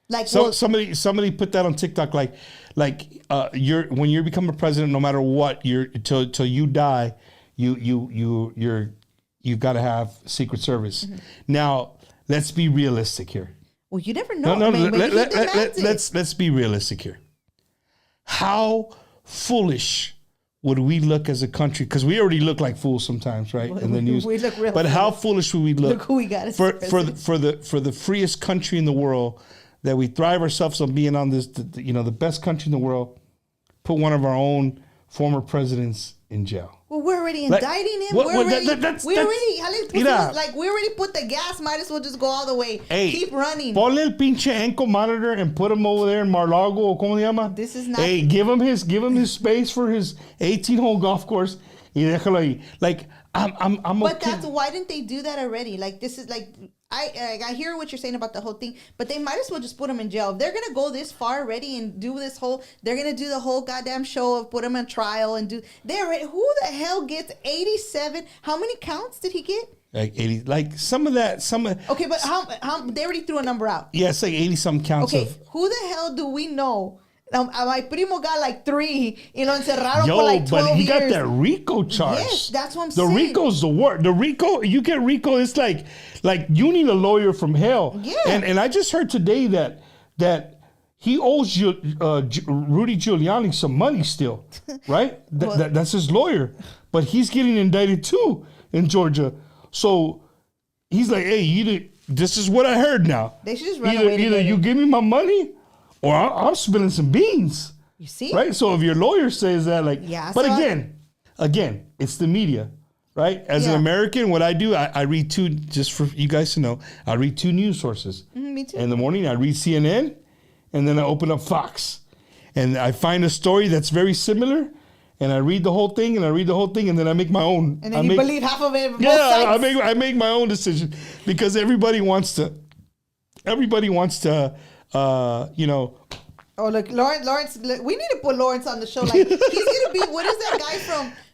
Like somebody put that on TikTok, like when you become a president, no matter what, you're till you die, you're you've got to have Secret Service. Now, let's be realistic here. Well, you never know. No, Maybe he demands it. let's be realistic here. How foolish would we look as a country? Because we already look like fools sometimes, right? In the news. We look real but how foolish would we look? Look who we got as for president. the freest country in the world, that we thrive ourselves on being on this, the best country in the world, put one of our own former presidents in jail. Well, we're already indicting him. We already put the gas. Might as well just go all the way. Hey, keep running. Ponle el pinche ankle monitor and put him over there in Mar-Lago, or como se llama. This is not. Hey, give him his space for his 18-hole golf course. Y déjalo ahí. Like I'm But okay. that's why didn't they do that already? Like this is like. I hear what you're saying about the whole thing, but they might as well just put him in jail. If they're gonna go this far already and do this whole, they're gonna do the whole goddamn show of put him on trial and do. Who the hell gets 87? How many counts did he get? Like 80, like some of. Okay, but how they already threw a number out. Yeah, it's like 80-some counts. Okay, of. who the hell do we know? My primo got like 3 y lo encerraron Yo, for like 12 but he years. got that RICO charge. Yes, that's what I'm the saying. RICO's the worst. The RICO, you get RICO, it's like you need a lawyer from hell. Yeah. And I just heard today that he owes Rudy Giuliani some money still, right? That's his lawyer, but he's getting indicted too in Georgia. So he's like, hey, this is what I heard now. They should just run away together. Either you give me my money, or I'm spilling some beans. You see? Right? So if your lawyer says that, like, yeah, but again, it's the media, right? As an American, what I do, I read just for you guys to know, I read 2 news sources. Me too. In the morning, I read CNN, and then I open up Fox. And I find a story that's very similar, and I read the whole thing, and then I make my own. And then you believe half of it. Yeah, I make my own decision, because everybody wants to, Oh, look, Lawrence. We need to put Lawrence on the show. Like he's gonna be. What is that guy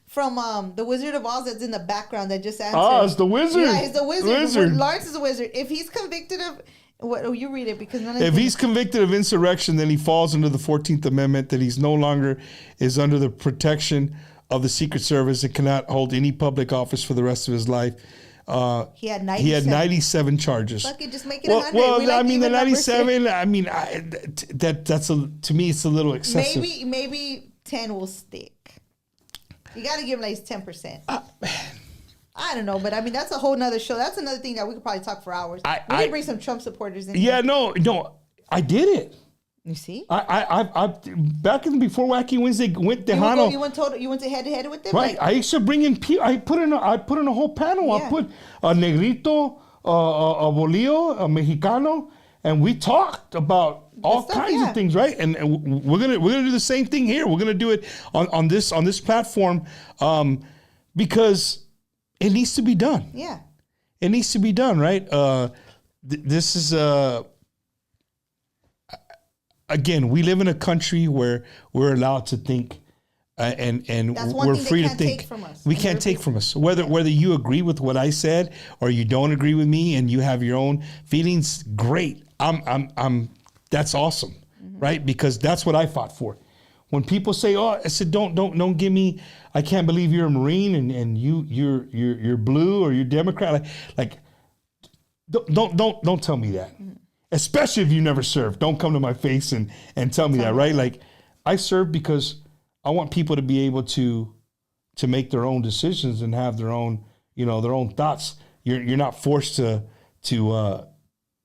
from the Wizard of Oz that's in the background that just answered? Oh, it's the wizard. Yeah, he's the wizard. Lawrence is a wizard. If he's convicted of what? Oh, you read it because none of. If he's convicted of insurrection, then he falls under the 14th Amendment. That he's no longer is under the protection of the Secret Service and cannot hold any public office for the rest of his life. He had 97 charges. Fuck it, just make it 100. Well, I mean the 97. I mean that's to me it's a little excessive. Maybe 10 will stick. You got to give him like 10%. I don't know, but I mean that's a whole nother show. That's another thing that we could probably talk for hours. We need to bring some Trump supporters in. Yeah, here. no, I did it. You see? I back in before Wacky Wednesday went Tejano. You went to head to head with them, right? Like, I used to bring in people. I put in a whole panel. Yeah. I put a Negrito, a Bolillo, a Mexicano, and we talked about all kinds of things, right? And we're gonna do the same thing here. We're gonna do it on this platform, because it needs to be done. Yeah, it needs to be done, right? This is again, we live in a country where we're allowed to think, and we're free to think. We can't take from us. Whether you agree with what I said or you don't agree with me, and you have your own feelings, great. I'm. That's awesome, right? Because that's what I fought for. When people say, "Oh," I said, "Don't give me. I can't believe you're a Marine and you're blue or you're Democrat." Like don't tell me that. Especially if you never served. Don't come to my face and tell me that, right? Like, I serve because I want people to be able to make their own decisions and have their own thoughts. You're not forced to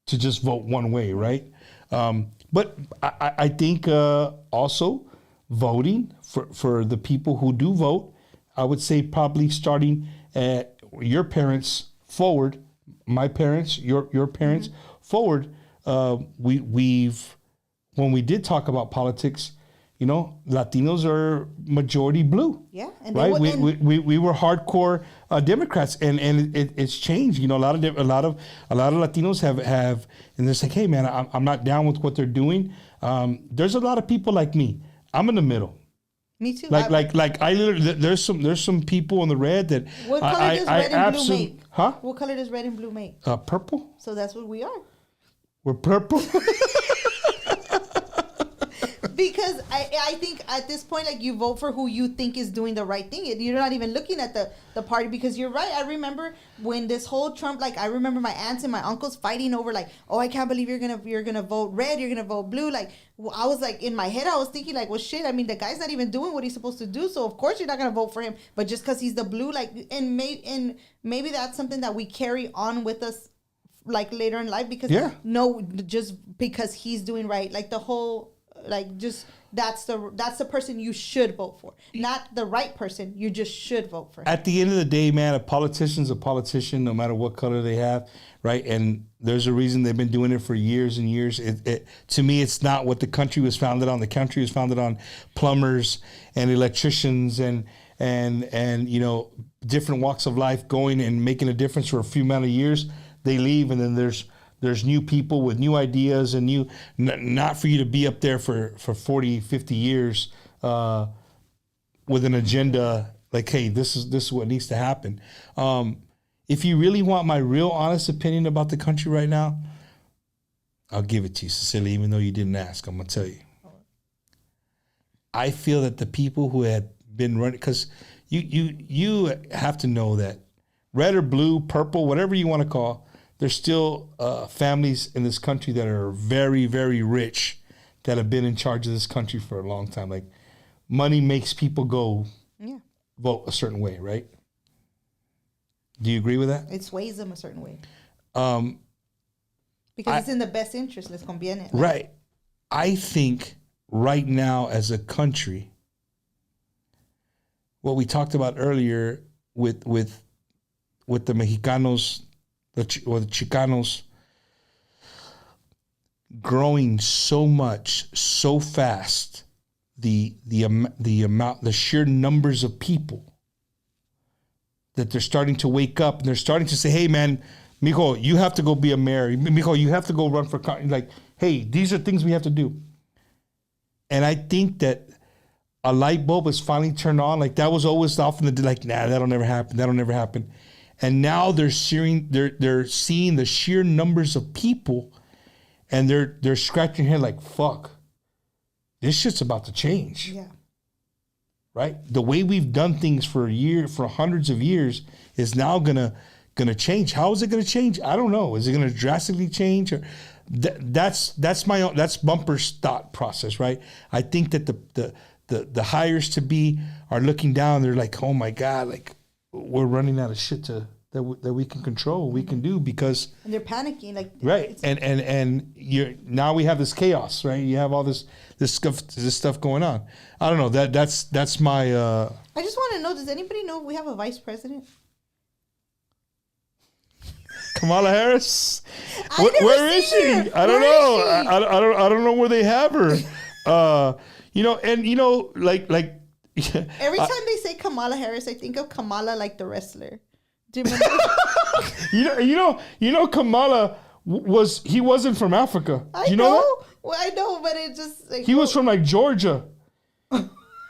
just vote one way, right? But I think also voting for the people who do vote, I would say probably starting at your parents forward, my parents, your parents forward. We've when we did talk about politics, Latinos are majority blue. Yeah, and right. We were hardcore Democrats, and it's changed. A lot of Latinos have, and they're like, hey man, I'm not down with what they're doing. There's a lot of people like me. I'm in the middle. Me too. I literally, there's some people in the red that what color does red and blue make? Huh? What color does red and blue make? Purple. So that's what we are. We're purple. Because I think at this point, like, you vote for who you think is doing the right thing. You're not even looking at the party, because you're right. I remember when this whole Trump, like, I remember my aunts and my uncles fighting over, like, oh, I can't believe you're gonna vote red, you're gonna vote blue. Like, I was like, in my head, I was thinking, like, well, shit. I mean, the guy's not even doing what he's supposed to do, so of course you're not gonna vote for him. But just because he's the blue, like, and maybe that's something that we carry on with us, like, later in life, because just because he's doing right, like, the whole, like, just that's the person you should vote for, not the right person. You just should vote for him. At the end of the day, man, a politician's a politician, no matter what color they have, right? And there's a reason they've been doing it for years and years. To me, it's not what the country was founded on. The country was founded on plumbers and electricians and you know, different walks of life going and making a difference for a few amount of years. They leave, and then there's new people with new ideas and new, not for you to be up there for 40, 50 years with an agenda like, hey, this is what needs to happen. If you really want my real honest opinion about the country right now, I'll give it to you, Cecilia, even though you didn't ask. I'm going to tell you. I feel that the people who had been running, because you have to know that red or blue, purple, whatever you want to call, there's still families in this country that are very, very rich that have been in charge of this country for a long time. Like, money makes people go vote a certain way, right? Do you agree with that? It sways them a certain way. Because it's in the best interest. Les conviene. Like, right. I think right now as a country, what we talked about earlier with the Mexicanos, or the Chicanos growing so much, so fast, the sheer numbers of people that they're starting to wake up, and they're starting to say, hey man, mijo, you have to go be a mayor. Mijo, you have to go run for, like, hey, these are things we have to do. And I think that a light bulb is finally turned on. Like, that was always off in the, like, nah, that'll never happen. And now they're seeing the sheer numbers of people, and they're scratching their head like, fuck, this shit's about to change. Yeah. Right? The way we've done things for hundreds of years is now gonna change. How is it gonna change? I don't know. Is it gonna drastically change? Or that's Bumper's thought process, right? I think that the hires to be are looking down. They're like, oh my God, like, we're running out of shit that we can control, we can do, because, and they're panicking, like, right, and now we have this chaos, right? You have all this stuff going on. I don't know, that's my. I just want to know, does anybody know we have a vice president? Kamala Harris. Where is she? I don't know. I don't know where they have her. You know, and you know, like. Every time they say Kamala Harris, I think of Kamala, like the wrestler. Do you remember? you know, Kamala wasn't from Africa. Do you know that? Well, I know, but it just, like, he was from, like, Georgia.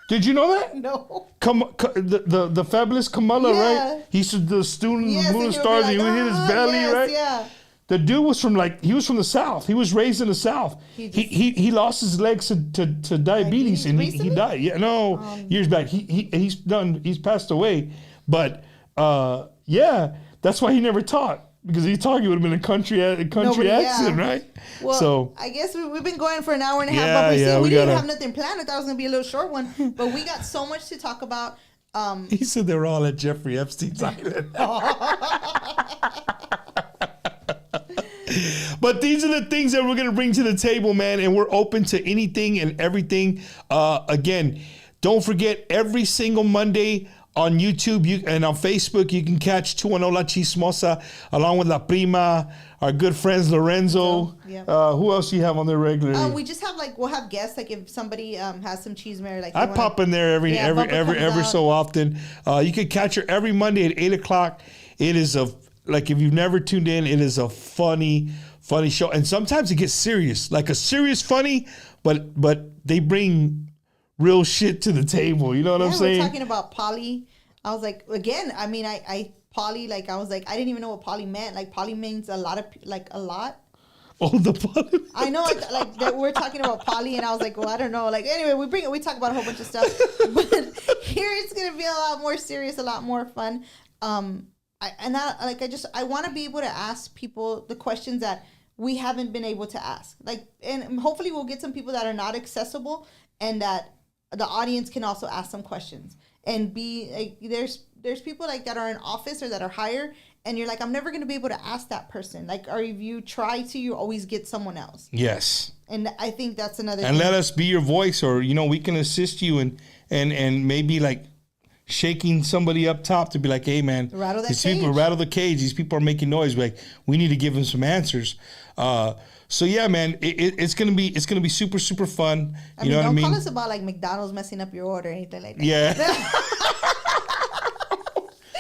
Did you know that? No. The fabulous Kamala, right? He used to do student Moon of Stars. Like, he would hit his belly, right? Yeah. The dude was from the South. He was raised in the South. He lost his legs to diabetes, and he died. Yeah, no, years back. He's passed away. But yeah, that's why he never taught, because if he taught, he would have been a country accent, right? Well, so I guess we've been going for an hour and a half, but we didn't have nothing planned. I thought it was gonna be a little short one, but we got so much to talk about. He said they were all at Jeffrey Epstein's island. But these are the things that we're going to bring to the table, man, and we're open to anything and everything. Again, don't forget, every single Monday on YouTube and on Facebook, you can catch 210 La Chismosa along with La Prima, our good friends Lorenzo. Yeah. Who else do you have on there regularly? We just have, like, we'll have guests, like, if somebody has some cheesemer, like, I pop in there every so often. You can catch her every Monday at 8 o'clock. It is like, if you've never tuned in, it is a funny show. And sometimes it gets serious, like a serious funny, but they bring real shit to the table. You know what I'm saying? We're talking about poly. I was like, again, I mean, I poly, like, I was like, I didn't even know what poly meant. Like, poly means a lot. Oh, the poly. I know, like that we're talking about poly, and I was like, well, I don't know. Like, anyway, we talk about a whole bunch of stuff, but here it's gonna be a lot more serious, a lot more fun. I want to be able to ask people the questions that we haven't been able to ask. Like, and hopefully we'll get some people that are not accessible, and that the audience can also ask some questions. And be like, there's people like that are in office or that are higher, and you're like, I'm never gonna be able to ask that person. Like, or if you try to, you always get someone else. Yes. And I think that's another. And thing. let us be your voice, or we can assist you and maybe like shaking somebody up top to be like, hey man, rattle that these cage. people rattle the cage. These people are making noise. Like, we need to give them some answers. So yeah, man, it's gonna be super, super fun. You know what I mean? Don't call us about like McDonald's messing up your order or anything like that. Yeah.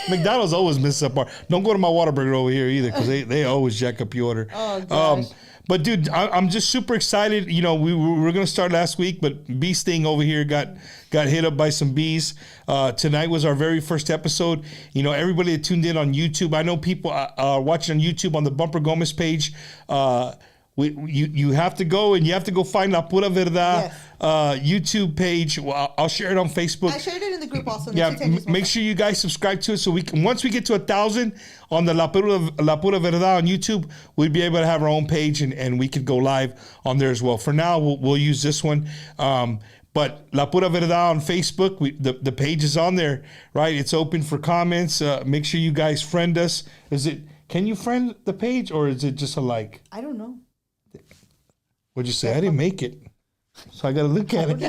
McDonald's always messes up our. Don't go to my Whataburger over here either, because they always jack up your order. Oh gosh. But dude, I'm just super excited. We were gonna start last week, but Bee Sting over here got hit up by some bees. Tonight was our very first episode. Everybody that tuned in on YouTube. I know people are watching on YouTube on the Bumper Gomez page. You have to go and you have to go find La Pura Verdad YouTube page. Well, I'll share it on Facebook. I shared it in the group also. Yeah, make sure you guys subscribe to it so we can. Once we get to 1,000 on the La Pura Verdad on YouTube, we'll be able to have our own page and we could go live on there as well. For now, we'll use this one. But La Pura Verdad on Facebook, the page is on there, right? It's open for comments. Make sure you guys friend us. Can you friend the page, or is it just a like? I don't know. What'd you say? I didn't make it, so I got to look at it.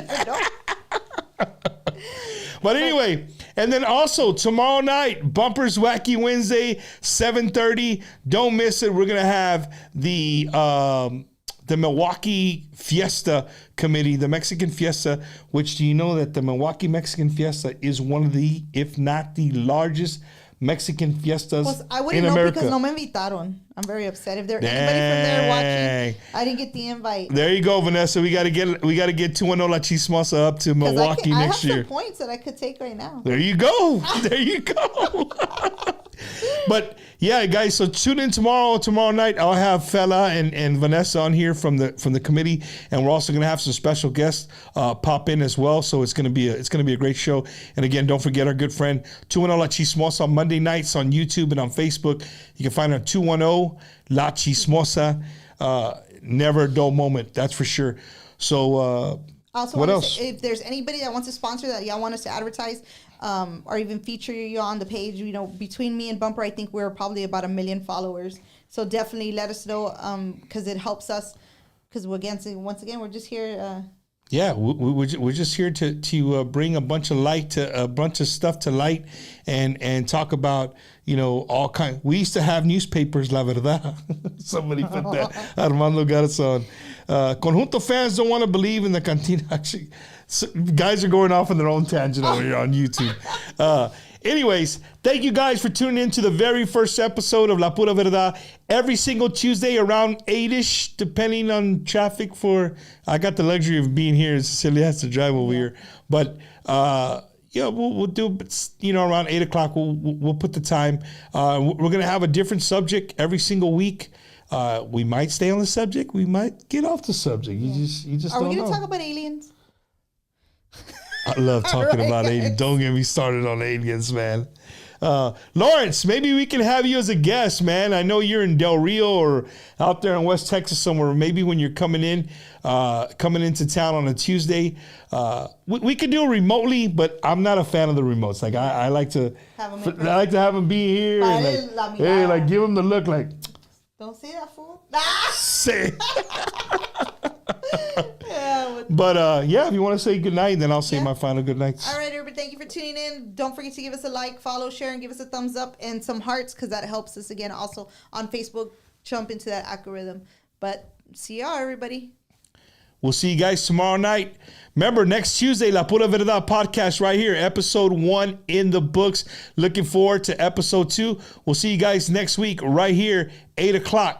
But anyway, and then also tomorrow night, Bumpers Wacky Wednesday, 7:30. Don't miss it. We're gonna have the Milwaukee Fiesta Committee, the Mexican Fiesta. Which, do you know that the Milwaukee Mexican Fiesta is one of the, if not the largest Mexican fiestas I wouldn't in know America? Because no me invitaron. I'm very upset. If there's anybody from there watching, I didn't get the invite. There you go, Vanessa. We got to get 2-1 La Chismosa up to Milwaukee next year. I have some points that I could take right now. There you go. There you go. But yeah, guys, so tune in tomorrow night. I'll have Fela and Vanessa on here from the committee, and we're also going to have some special guests pop in as well. So it's going to be a great show. And again, don't forget our good friend 2-1 La Chismosa on Monday nights on YouTube and on Facebook. You can find her 2-1 La Chismosa. Never a dull moment, that's for sure. So also, what else? If there's anybody that wants to sponsor that y'all want us to advertise, or even feature you on the page, between me and Bumper, I think we're probably about 1 million followers. So definitely let us know, because it helps us. Because once again, we're just here. Yeah, we're just here to bring a bunch of stuff to light and talk about all kind. We used to have newspapers, La Verdad. Somebody put that. Armando got us on. Conjunto fans don't want to believe in the cantina. Actually, guys are going off on their own tangent over here on YouTube. Anyways, thank you guys for tuning in to the very first episode of La Pura Verdad. Every single Tuesday around 8-ish, depending on traffic. I got the luxury of being here. Cecilia has to drive over here. But we'll do around 8 o'clock. We'll put the time. We're gonna have a different subject every single week. We might stay on the subject. We might get off the subject. You just Are don't we know. gonna talk about aliens? I love talking about aliens. Don't get me started on aliens, man. Lawrence, maybe we can have you as a guest, man. I know you're in Del Rio or out there in West Texas somewhere. Maybe when you're coming into town on a Tuesday, we could do it remotely. But I'm not a fan of the remotes. Like I like to have them be here. And give them the look. Like, don't say that, fool. Say. But if you want to say goodnight, then I'll say my final good nights. All right, everybody, thank you for tuning in. Don't forget to give us a like, follow, share, and give us a thumbs up and some hearts, because that helps us again. Also on Facebook, jump into that algorithm. But see y'all, everybody. We'll see you guys tomorrow night. Remember, next Tuesday, La Pura Verdad podcast right here. Episode 1 in the books. Looking forward to episode 2. We'll see you guys next week right here, 8 o'clock.